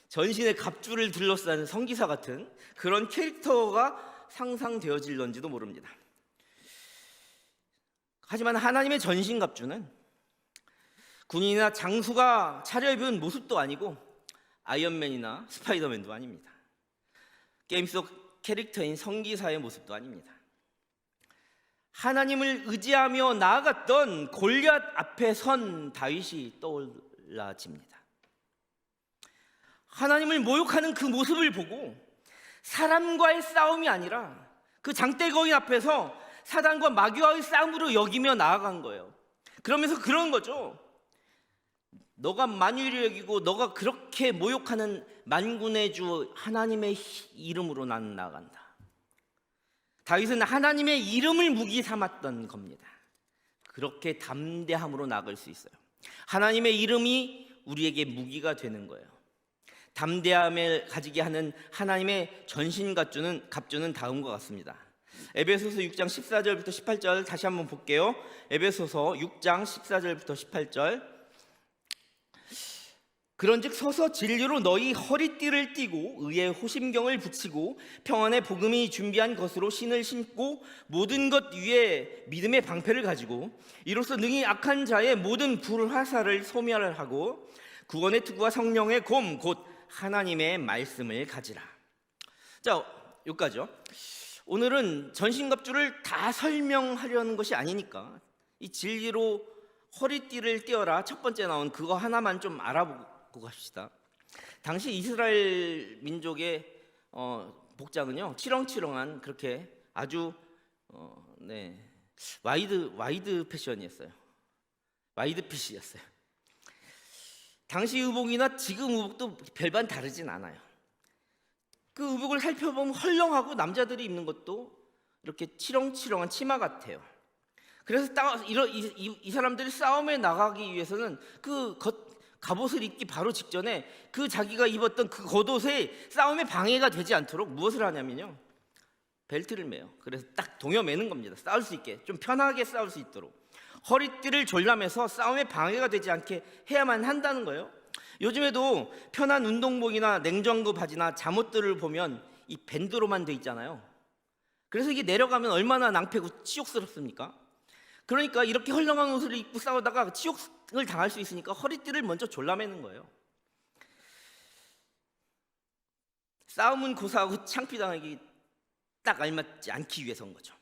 전신의 갑주를 둘러싸는 성기사 같은 그런 캐릭터가 상상되어질런지도 모릅니다. 하지만 하나님의 전신갑주는 군인이나 장수가 차려입은 모습도 아니고 아이언맨이나 스파이더맨도 아닙니다. 게임 속 캐릭터인 성기사의 모습도 아닙니다. 하나님을 의지하며 나아갔던 골리앗 앞에 선 다윗이 떠올라집니다. 하나님을 모욕하는 그 모습을 보고 사람과의 싸움이 아니라 그 장대거인 앞에서 사단과 마귀와의 싸움으로 여기며 나아간 거예요. 그러면서 그런 거죠. 너가 만유를 여기고 너가 그렇게 모욕하는 만군의 주 하나님의 이름으로 나는 나아간다. 다윗은 하나님의 이름을 무기 삼았던 겁니다. 그렇게 담대함으로 나아갈 수 있어요. 하나님의 이름이 우리에게 무기가 되는 거예요. 담대함을 가지게 하는 하나님의 전신갑주는 다음과 같습니다. 에베소서 6장 14절부터 18절 다시 한번 볼게요. 에베소서 6장 14절부터 18절. 그런즉 서서 진리로 너희 허리띠를 띠고 의의 호심경을 붙이고 평안의 복음이 준비한 것으로 신을 신고 모든 것 위에 믿음의 방패를 가지고 이로써 능히 악한 자의 모든 불화살을 소멸하고 구원의 투구와 성령의 곰 곧 하나님의 말씀을 가지라. 자, 여기까지요. 오늘은 전신갑주를 다 설명하려는 것이 아니니까 이 진리로 허리띠를 떼어라 첫 번째 나온 그거 하나만 좀 알아보고 갑시다. 당시 이스라엘 민족의 복장은요, 치렁치렁한 그렇게 아주 와이드 패션이었어요. 와이드 핏이었어요. 당시 의복이나 지금 의복도 별반 다르진 않아요. 그 의복을 살펴보면 헐렁하고 남자들이 입는 것도 이렇게 치렁치렁한 치마 같아요. 그래서 이 사람들이 싸움에 나가기 위해서는 그 갑옷을 입기 바로 직전에 그 자기가 입었던 그 겉옷에 싸움에 방해가 되지 않도록 무엇을 하냐면요, 벨트를 매요. 그래서 딱 동여 매는 겁니다. 싸울 수 있게, 좀 편하게 싸울 수 있도록 허리띠를 졸라매서 싸움에 방해가 되지 않게 해야만 한다는 거예요. 요즘에도 편한 운동복이나 냉정구 바지나 잠옷들을 보면 이 밴드로만 돼 있잖아요. 그래서 이게 내려가면 얼마나 낭패고 치욕스럽습니까? 그러니까 이렇게 헐렁한 옷을 입고 싸우다가 치욕을 당할 수 있으니까 허리띠를 먼저 졸라매는 거예요. 싸움은 고사하고 창피당하기 딱 알맞지 않기 위해서인 거죠.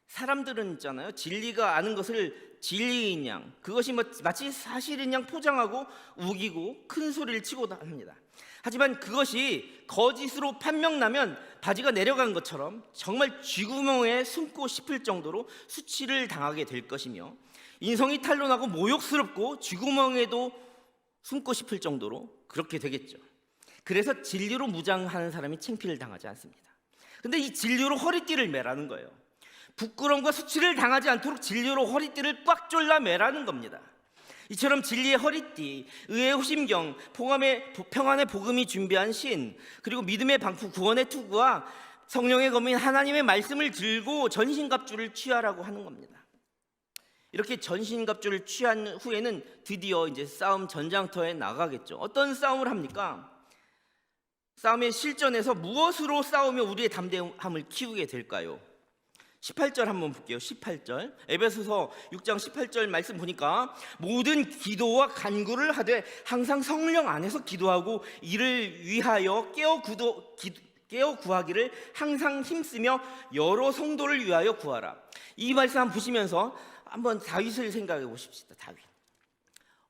사람들은 있잖아요, 진리가 아는 것을 진리인 양, 그것이 마치 사실인 양 포장하고 우기고 큰 소리를 치고 합니다. 하지만 그것이 거짓으로 판명나면 바지가 내려간 것처럼 정말 쥐구멍에 숨고 싶을 정도로 수치를 당하게 될 것이며, 인성이 탄로나고 모욕스럽고 쥐구멍에도 숨고 싶을 정도로 그렇게 되겠죠. 그래서 진리로 무장하는 사람이 창피를 당하지 않습니다. 근데 이 진리로 허리띠를 매라는 거예요. 부끄러움과 수치를 당하지 않도록 진리로 허리띠를 꽉 졸라 매라는 겁니다. 이처럼 진리의 허리띠, 의의 호심경, 평안의 복음이 준비한 신, 그리고 믿음의 방프, 구원의 투구와 성령의 검인 하나님의 말씀을 들고 전신갑주를 취하라고 하는 겁니다. 이렇게 전신갑주를 취한 후에는 드디어 이제 싸움 전장터에 나가겠죠. 어떤 싸움을 합니까? 싸움의 실전에서 무엇으로 싸우며 우리의 담대함을 키우게 될까요? 18절 한번 볼게요. 18절 에베소서 6장 18절 말씀 보니까 모든 기도와 간구를 하되 항상 성령 안에서 기도하고 이를 위하여 깨어 구하기를 항상 힘쓰며 여러 성도를 위하여 구하라. 이 말씀 한번 보시면서 한번 다윗을 생각해 보십시다. 다윗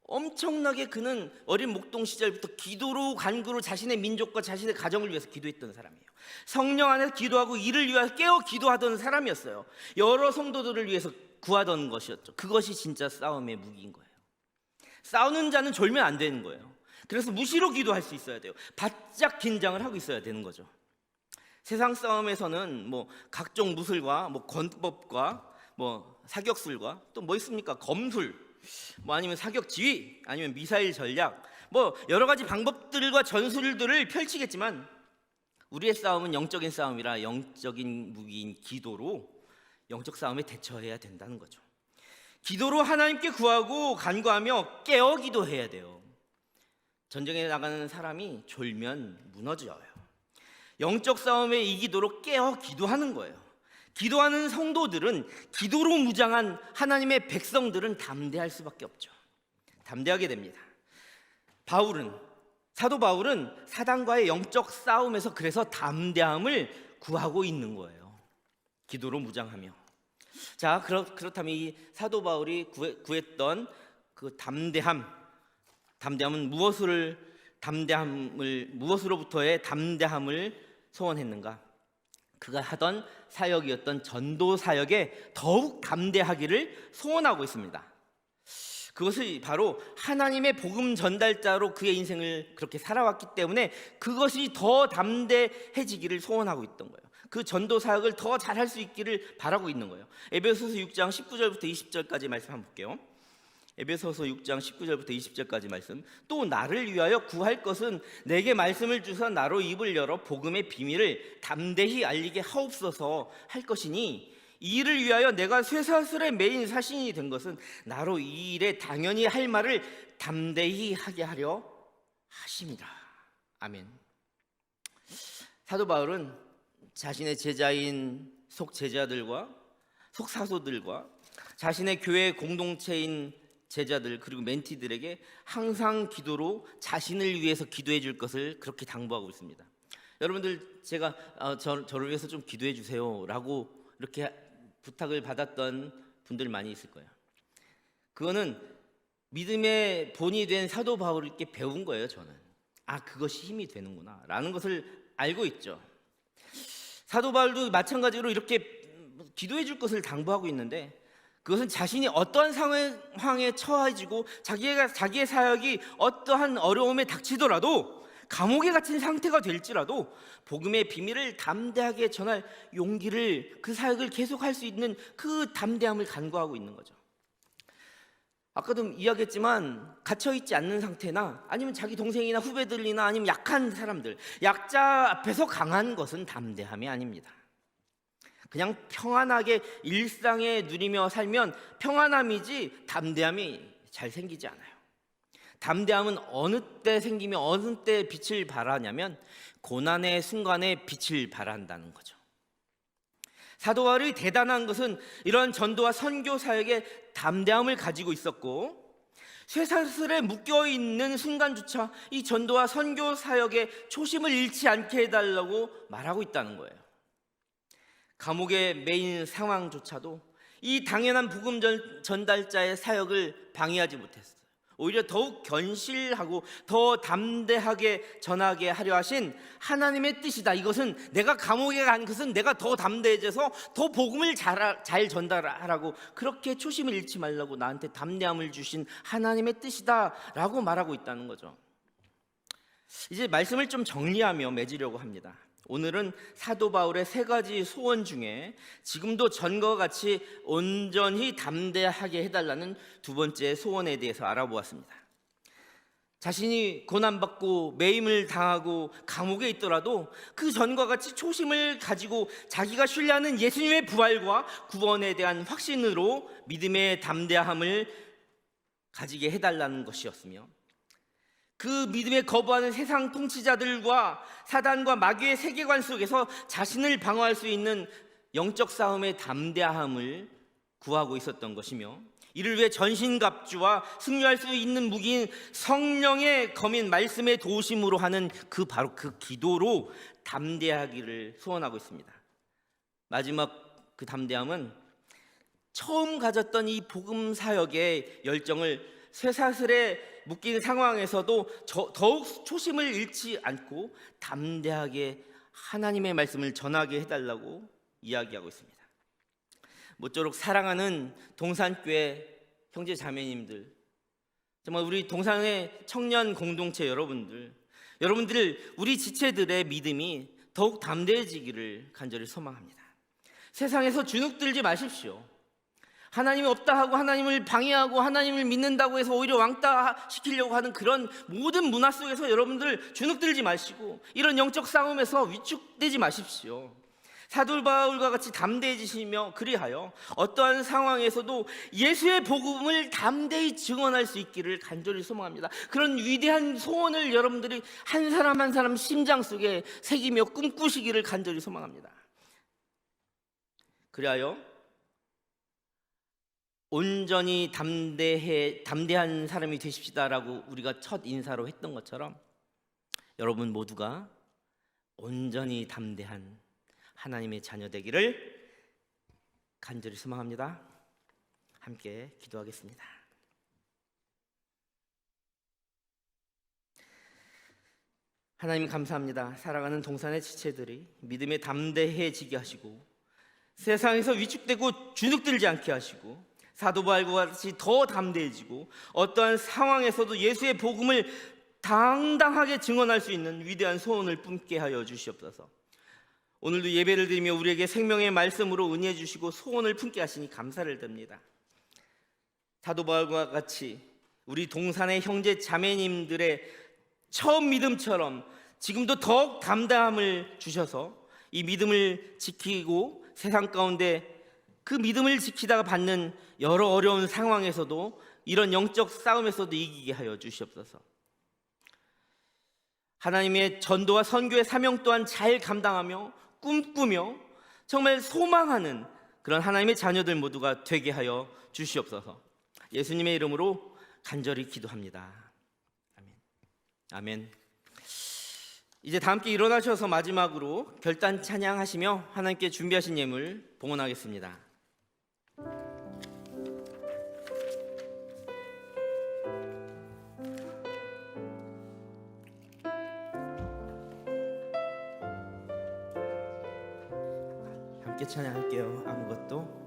엄청나게 그는 어린 목동 시절부터 기도로 간구로 자신의 민족과 자신의 가정을 위해서 기도했던 사람이에요. 성령 안에서 기도하고 이를 위하여 깨어 기도하던 사람이었어요. 여러 성도들을 위해서 구하던 것이었죠. 그것이 진짜 싸움의 무기인 거예요. 싸우는 자는 졸면 안 되는 거예요. 그래서 무시로 기도할 수 있어야 돼요. 바짝 긴장을 하고 있어야 되는 거죠. 세상 싸움에서는 각종 무술과 권법과 사격술과 또 뭐 있습니까? 검술, 아니면 사격 지휘, 아니면 미사일 전략, 여러 가지 방법들과 전술들을 펼치겠지만 우리의 싸움은 영적인 싸움이라 영적인 무기인 기도로 영적 싸움에 대처해야 된다는 거죠. 기도로 하나님께 구하고 간구하며 깨어 기도해야 돼요. 전쟁에 나가는 사람이 졸면 무너져요. 영적 싸움에 이기도록 깨어 기도하는 거예요. 기도하는 성도들은, 기도로 무장한 하나님의 백성들은 담대할 수밖에 없죠. 담대하게 됩니다. 사도 바울은 사단과의 영적 싸움에서 그래서 담대함을 구하고 있는 거예요. 기도로 무장하며. 자, 그렇다면 이 사도 바울이 구했던 그 담대함은 무엇으로부터의 담대함을 소원했는가? 그가 하던 사역이었던 전도 사역에 더욱 담대하기를 소원하고 있습니다. 그것이 바로 하나님의 복음 전달자로 그의 인생을 그렇게 살아왔기 때문에 그것이 더 담대해지기를 소원하고 있던 거예요. 그 전도 사역을 더 잘할 수 있기를 바라고 있는 거예요. 에베소서 6장 19절부터 20절까지 말씀 한번 볼게요. 에베소서 6장 19절부터 20절까지 말씀. 또 나를 위하여 구할 것은 내게 말씀을 주사 나로 입을 열어 복음의 비밀을 담대히 알리게 하옵소서 할 것이니, 이 일을 위하여 내가 쇠사슬에 매인 사신이 된 것은 나로 이 일에 당연히 할 말을 담대히 하게 하려 하심이라. 아멘. 사도 바울은 자신의 제자인 속제자들과 속사도들과 자신의 교회 공동체인 제자들 그리고 멘티들에게 항상 기도로 자신을 위해서 기도해 줄 것을 그렇게 당부하고 있습니다. 여러분들 제가 저를 위해서 좀 기도해 주세요라고 이렇게 부탁을 받았던 분들 많이 있을 거예요. 그거는 믿음의 본이 된 사도 바울께 배운 거예요. 저는 그것이 힘이 되는구나 라는 것을 알고 있죠. 사도 바울도 마찬가지로 이렇게 기도해 줄 것을 당부하고 있는데, 그것은 자신이 어떠한 상황에 처해지고 자기의 사역이 어떠한 어려움에 닥치더라도, 감옥에 갇힌 상태가 될지라도 복음의 비밀을 담대하게 전할 용기를, 그 사역을 계속할 수 있는 그 담대함을 간구하고 있는 거죠. 아까도 이야기했지만 갇혀있지 않는 상태나 아니면 자기 동생이나 후배들이나 아니면 약한 사람들, 약자 앞에서 강한 것은 담대함이 아닙니다. 그냥 평안하게 일상에 누리며 살면 평안함이지 담대함이 잘 생기지 않아요. 담대함은 어느 때 생기며 어느 때 빛을 발하냐면 고난의 순간에 빛을 발한다는 거죠. 사도 바울이 대단한 것은 이런 전도와 선교 사역에 담대함을 가지고 있었고, 쇠사슬에 묶여있는 순간조차 이 전도와 선교 사역에 초심을 잃지 않게 해달라고 말하고 있다는 거예요. 감옥에 매인 상황조차도 이 당연한 복음 전달자의 사역을 방해하지 못했어요. 오히려 더욱 견실하고 더 담대하게 전하게 하려 하신 하나님의 뜻이다. 이것은 내가 감옥에 간 것은 내가 더 담대해져서 더 복음을 잘 전달하라고, 그렇게 초심을 잃지 말라고 나한테 담대함을 주신 하나님의 뜻이다 라고 말하고 있다는 거죠. 이제 말씀을 좀 정리하며 맺으려고 합니다. 오늘은 사도 바울의 3가지 소원 중에 지금도 전과 같이 온전히 담대하게 해달라는 2번째 소원에 대해서 알아보았습니다. 자신이 고난받고 매임을 당하고 감옥에 있더라도 그 전과 같이 초심을 가지고 자기가 신뢰하는 예수님의 부활과 구원에 대한 확신으로 믿음의 담대함을 가지게 해달라는 것이었으며, 그 믿음에 거부하는 세상 통치자들과 사단과 마귀의 세계관 속에서 자신을 방어할 수 있는 영적 싸움의 담대함을 구하고 있었던 것이며, 이를 위해 전신갑주와 승리할 수 있는 무기인 성령의 검인 말씀의 도심으로 하는 바로 그 기도로 담대하기를 소원하고 있습니다. 마지막 그 담대함은 처음 가졌던 이 복음 사역의 열정을 쇠사슬에 묶인 상황에서도 더욱 초심을 잃지 않고 담대하게 하나님의 말씀을 전하게 해달라고 이야기하고 있습니다. 모쪼록 사랑하는 동산교회 형제 자매님들, 정말 우리 동산의 청년 공동체 여러분들, 우리 지체들의 믿음이 더욱 담대해지기를 간절히 소망합니다. 세상에서 주눅들지 마십시오. 하나님이 없다 하고 하나님을 방해하고 하나님을 믿는다고 해서 오히려 왕따 시키려고 하는 그런 모든 문화 속에서 여러분들 주눅들지 마시고 이런 영적 싸움에서 위축되지 마십시오. 사도 바울과 같이 담대해지시며 그리하여 어떠한 상황에서도 예수의 복음을 담대히 증언할 수 있기를 간절히 소망합니다. 그런 위대한 소원을 여러분들이 한 사람 한 사람 심장 속에 새기며 꿈꾸시기를 간절히 소망합니다. 그리하여 온전히 담대한 사람이 되십시다라고 우리가 첫 인사로 했던 것처럼 여러분 모두가 온전히 담대한 하나님의 자녀 되기를 간절히 소망합니다. 함께 기도하겠습니다. 하나님 감사합니다. 사랑하는 동산의 지체들이 믿음에 담대해지게 하시고 세상에서 위축되고 주눅들지 않게 하시고 사도 바울과 같이 더 담대해지고 어떠한 상황에서도 예수의 복음을 당당하게 증언할 수 있는 위대한 소원을 품게 하여 주시옵소서. 오늘도 예배를 드리며 우리에게 생명의 말씀으로 은혜 주시고 소원을 품게 하시니 감사를 드립니다. 사도 바울과 같이 우리 동산의 형제 자매님들의 처음 믿음처럼 지금도 더욱 담대함을 주셔서 이 믿음을 지키고 세상 가운데 그 믿음을 지키다가 받는 여러 어려운 상황에서도 이런 영적 싸움에서도 이기게 하여 주시옵소서. 하나님의 전도와 선교의 사명 또한 잘 감당하며 꿈꾸며 정말 소망하는 그런 하나님의 자녀들 모두가 되게 하여 주시옵소서. 예수님의 이름으로 간절히 기도합니다. 아멘. 아멘. 이제 다 함께 일어나셔서 마지막으로 결단 찬양하시며 하나님께 준비하신 예물 봉헌하겠습니다. 함께 찬양할게요. 아무것도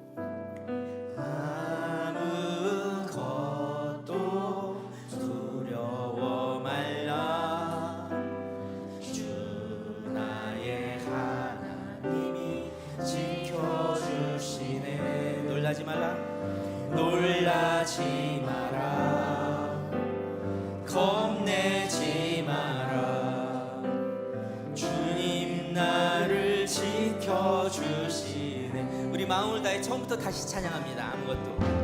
두려워 말라. 주 나의 하나님이 지켜주시네. 놀라지 말라. 놀라지 마라. 겁내지 마라. 주님 나를 지켜주시네. 우리 마음을 다해 처음부터 다시 찬양합니다. 아무것도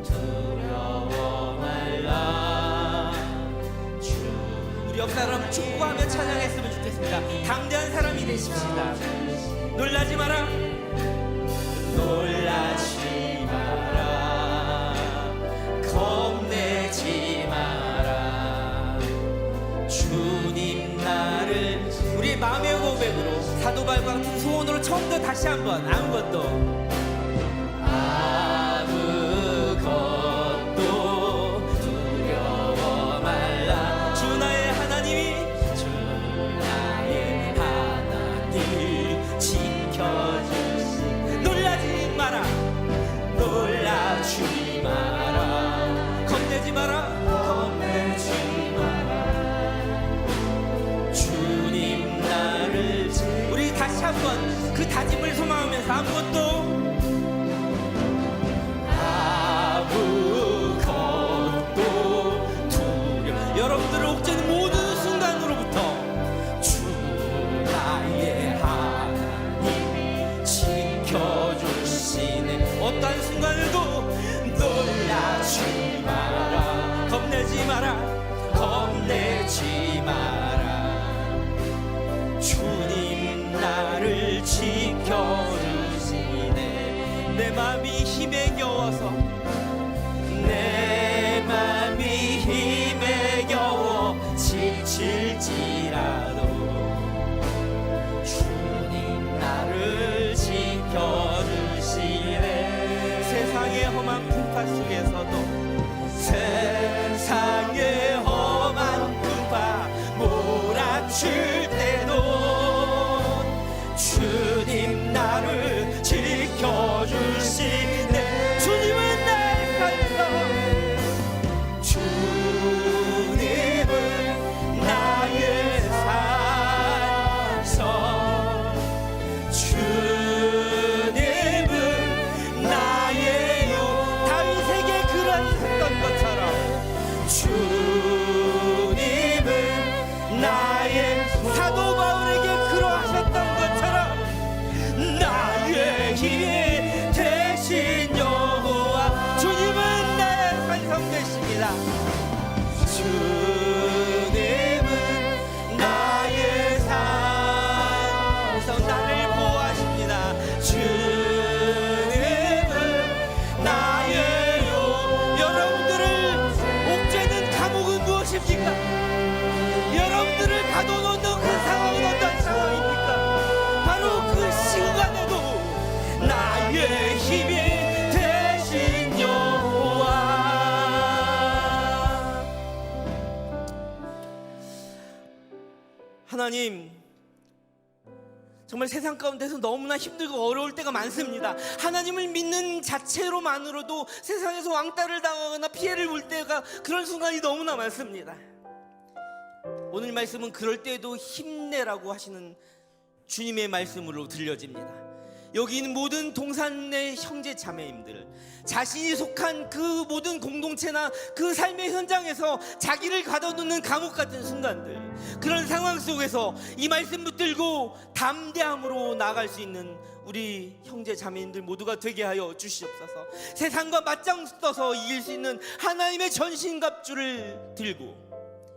두려워 말라. 우리 옆 사람을 축복하며 찬양했으면 좋겠습니다. 담대한 사람이 되십시다. 놀라지 마라. 놀라지 마라. 겁내지 마라. 주님 나를. 우리의 마음의 고백으로 사도 바울과 같은 소원으로 처음부터 다시 한번 아무것도 두려워 말라. 주 나의 하나님이 지켜주시. 놀라지 마라. 놀라지 마라. 겁내지 마라. 겁내지 마라. 주님 나를. 우리 다시 한번 그 다짐을 소망하면서 아무것도 여러분들을 옥죄는 모든 순간으로부터 주 나의 하나님이 지켜주시네. 어떠한 순간에도 놀라지 마라. 겁내지 마라. 겁내지 마라. 주님 나를 지켜주시네. 내 마음이 힘에 겨워서 내 맘이 힘에 겨워 지칠지라도 주님 나를 지켜주시네. 세상의 험한 풍파 속에서도 세상의 험한 풍파 몰아칠 때도 주님 나를 지켜주시네. 주님은 나의 산성. 주님은 나의 산성. 주님은 나의 요. 다윗에게 그러하셨던 것처럼 주님은 나의, 사도 바울에게 그러하셨던 것처럼 나의 힘 대신 여호와. 주님은 나의 산성 되십니다. 주님은 나의 산성. 나를 보호하십니다. 주님은 나의 요. 여러분들을 옥죄는 감옥은 무엇입니까? 여러분들을 가둬놓는 그 상황은 어떤 상황입니까? 바로 그 시간에도 나의 힘이 되신 여호와. 하나님, 정말 세상 가운데서 너무나 힘들고 어려울 때가 많습니다. 하나님을 믿는 자체로만으로도 세상에서 왕따를 당하거나 피해를 볼 때가, 그런 순간이 너무나 많습니다. 오늘 말씀은 그럴 때에도 힘내라고 하시는 주님의 말씀으로 들려집니다. 여기 있는 모든 동산의 형제 자매님들, 자신이 속한 그 모든 공동체나 그 삶의 현장에서 자기를 가둬놓는 감옥 같은 순간들, 그런 상황 속에서 이 말씀 붙들고 담대함으로 나아갈 수 있는 우리 형제 자매님들 모두가 되게 하여 주시옵소서. 세상과 맞짱 떠서 이길 수 있는 하나님의 전신갑주를 들고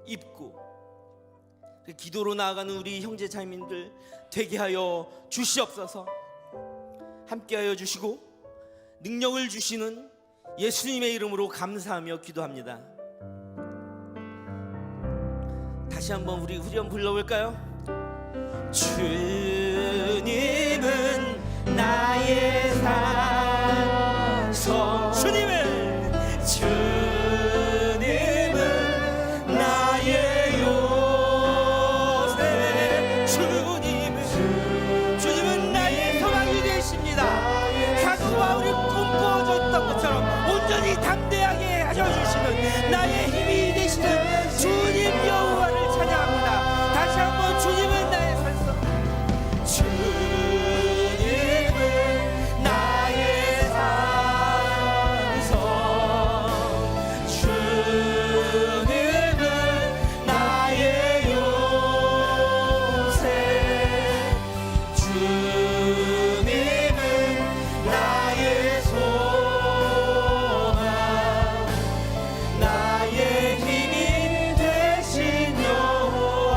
입고 기도로 나아가는 우리 형제 자매님들 되게 하여 주시옵소서. 함께하여 주시고 능력을 주시는 예수님의 이름으로 감사하며 기도합니다. 다시 한번 우리 후렴 불러볼까요? 주님은 나의 산성, 주님은 나의 요새, 주님은 나의 소망이 되십니다. 사도 바울이 꿈꿔줬던 것처럼 온전히 담대하게 하셔주시는 나의 힘이 되시는 주님 여호와를 찬양합니다. 다시 한번 주님은 나의 산성, 주님은 나의 산성, 주님은 나의 요새, 주님은 나의 소망, 나의 힘이 되신 여호와.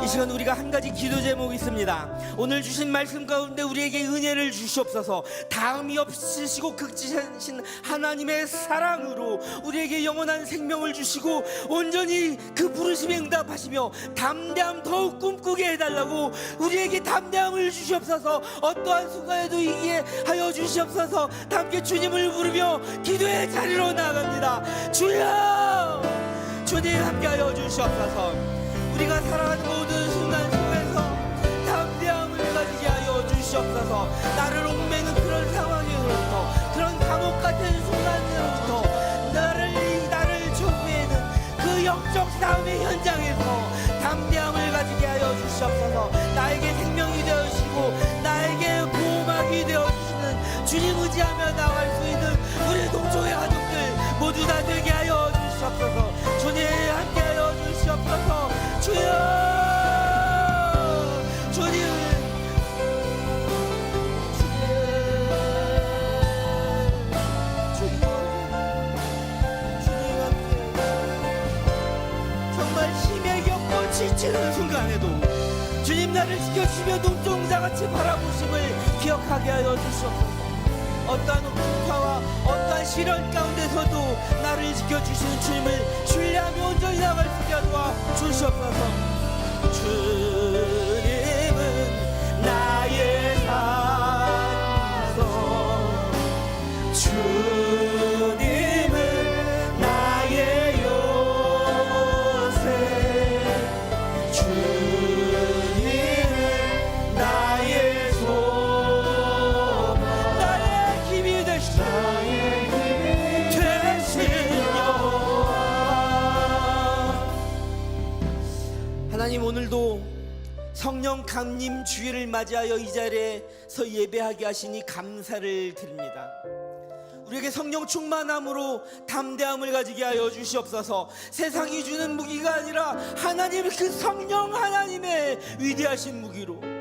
이 시간 우리가 한 가지 기도 제목이 있습니다. 오늘 주신 말씀 가운데 우리에게 은혜를 주시옵소서. 다음이 없으시고 극지하신 하나님의 사랑으로 우리에게 영원한 생명을 주시고 온전히 그 부르심에 응답하시며 담대함 더욱 꿈꾸게 해달라고 우리에게 담대함을 주시옵소서. 어떠한 순간에도 이기게 하여 주시옵소서. 다 함께 주님을 부르며 기도의 자리로 나아갑니다. 주여, 주님 함께하여 주시옵소서. 우리가 살아가는 모든 순간 속에서 담대함을 가지게 하여 주시옵소서. 나를 옥매는 그런 상황에서부터, 그런 감옥 같은 순간으로부터 나를 초구해는 그 영적 싸움의 현장에서 담대함을 가지게 하여 주시옵소서. 나에게 생명이 되어주시고 나에게 보호막이 되어주시는 주님 의지하며 나아갈 수 있는 우리 동족의 가족들 모두 다 되게 하여 주시옵소서. 주님 함께하여 주시옵소서. 주여, 주님, 주님 함께 정말 힘에 겪고 지치는 순간에도 주님 나를 지켜주시며 눈동자같이 바라보심을 기억하게 하여 주시옵소서. 어떠한 풍파와 어떠한 시련 가운데서도 나를 지켜주시는 주님을 신뢰하며 온전히 나갈 수 있게 도와 주시옵소서. 주님은 나의 산성, 주님은 나의 요새, 주님은 나의 소망, 나의 힘이 되신 여호와. 하나님, 오늘도 성령 강림 주일을 맞이하여 이 자리에서 예배하게 하시니 감사를 드립니다. 우리에게 성령 충만함으로 담대함을 가지게 하여 주시옵소서. 세상이 주는 무기가 아니라 하나님, 그 성령 하나님의 위대하신 무기로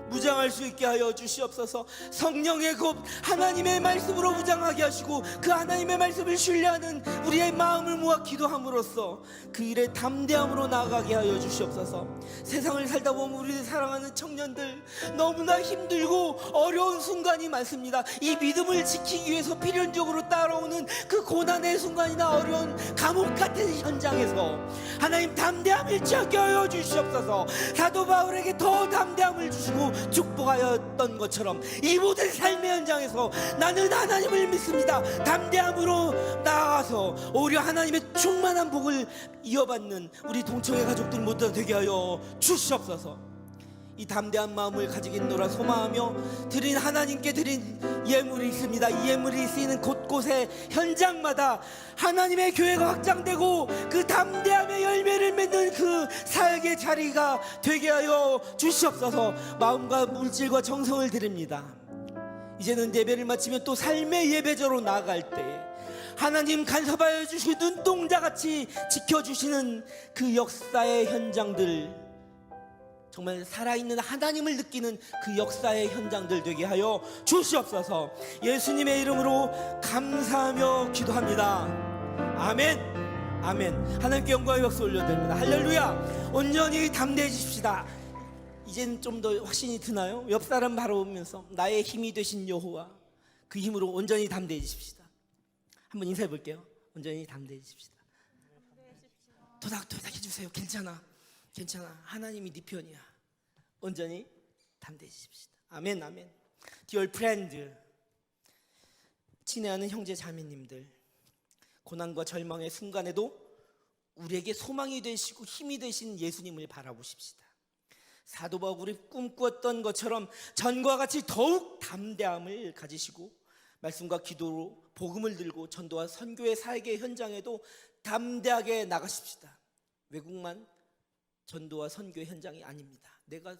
무장할 수 있게 하여 주시옵소서. 성령의 곧 하나님의 말씀으로 무장하게 하시고 그 하나님의 말씀을 신뢰하는 우리의 마음을 모아 기도함으로써 그 일에 담대함으로 나아가게 하여 주시옵소서. 세상을 살다 보면 우리를 사랑하는 청년들 너무나 힘들고 어려운 순간이 많습니다. 이 믿음을 지키기 위해서 필연적으로 따라오는 그 고난의 순간이나 어려운 감옥 같은 현장에서 하나님 담대함을 지게 하여 주시옵소서. 사도 바울에게 더 담대함을 주시고 축복하였던 것처럼 이 모든 삶의 현장에서 나는 하나님을 믿습니다. 담대함으로 나아가서 오히려 하나님의 충만한 복을 이어받는 우리 동청의 가족들 모두 다 되게 하여 주시옵소서. 이 담대한 마음을 가지겠노라 소망하며 드린 하나님께 드린 예물이 있습니다. 이 예물이 쓰이는 곳곳의 현장마다 하나님의 교회가 확장되고 그 담대함의 열매를 맺는 그 사역의 자리가 되게 하여 주시옵소서. 마음과 물질과 정성을 드립니다. 이제는 예배를 마치면 또 삶의 예배자로 나아갈 때 하나님 간섭하여 주시고 눈동자같이 지켜주시는 그 역사의 현장들, 정말 살아있는 하나님을 느끼는 그 역사의 현장들 되게 하여 주시옵소서. 예수님의 이름으로 감사하며 기도합니다. 아멘, 아멘. 하나님께 영광의 박수 올려드립니다. 할렐루야. 온전히 담대해지십시다. 이제는 좀 더 확신이 드나요? 옆 사람 바라보면서 나의 힘이 되신 여호와, 그 힘으로 온전히 담대해지십시다. 한번 인사해 볼게요. 온전히 담대해지십시다. 토닥토닥 해주세요. 괜찮아. 하나님이 네 편이야. 온전히 담대해지십시다. 아멘, 아멘. Dear friend, 친애하는 형제 자매님들, 고난과 절망의 순간에도 우리에게 소망이 되시고 힘이 되신 예수님을 바라보십시다. 사도 바울이 꿈꾸었던 것처럼 전과 같이 더욱 담대함을 가지시고 말씀과 기도로 복음을 들고 전도와 선교의 사역의 현장에도 담대하게 나가십시다. 외국만 전도와 선교의 현장이 아닙니다. 내가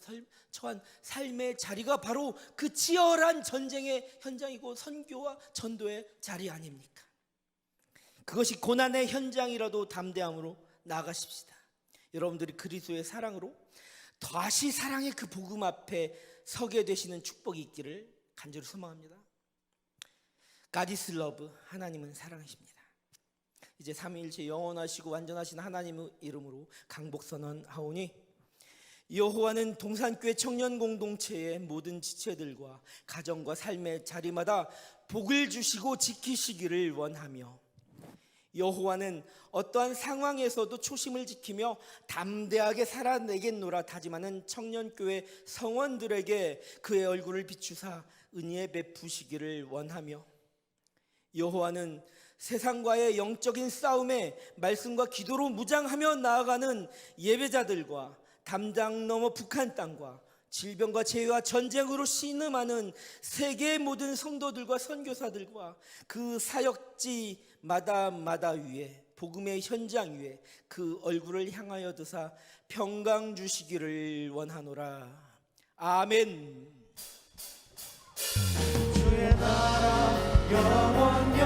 처한 삶의 자리가 바로 그 치열한 전쟁의 현장이고 선교와 전도의 자리 아닙니까? 그것이 고난의 현장이라도 담대함으로 나아가십시다. 여러분들이 그리스도의 사랑으로 다시 사랑의 그 복음 앞에 서게 되시는 축복이 있기를 간절히 소망합니다. God is love, 하나님은 사랑이십니다. 이제 삼위일체 영원하시고 완전하신 하나님의 이름으로 강복선언하오니 여호와는 동산교회 청년 공동체의 모든 지체들과 가정과 삶의 자리마다 복을 주시고 지키시기를 원하며 여호와는 어떠한 상황에서도 초심을 지키며 담대하게 살아내겠노라 다짐하는 청년교회 성원들에게 그의 얼굴을 비추사 은혜 베푸시기를 원하며 여호와는 세상과의 영적인 싸움에 말씀과 기도로 무장하며 나아가는 예배자들과 담장 너머 북한 땅과 질병과 재해와 전쟁으로 신음하는 세계의 모든 성도들과 선교사들과 그 사역지마다 위에 복음의 현장 위에 그 얼굴을 향하여 드사 평강 주시기를 원하노라. 아멘. 주의 나라 영원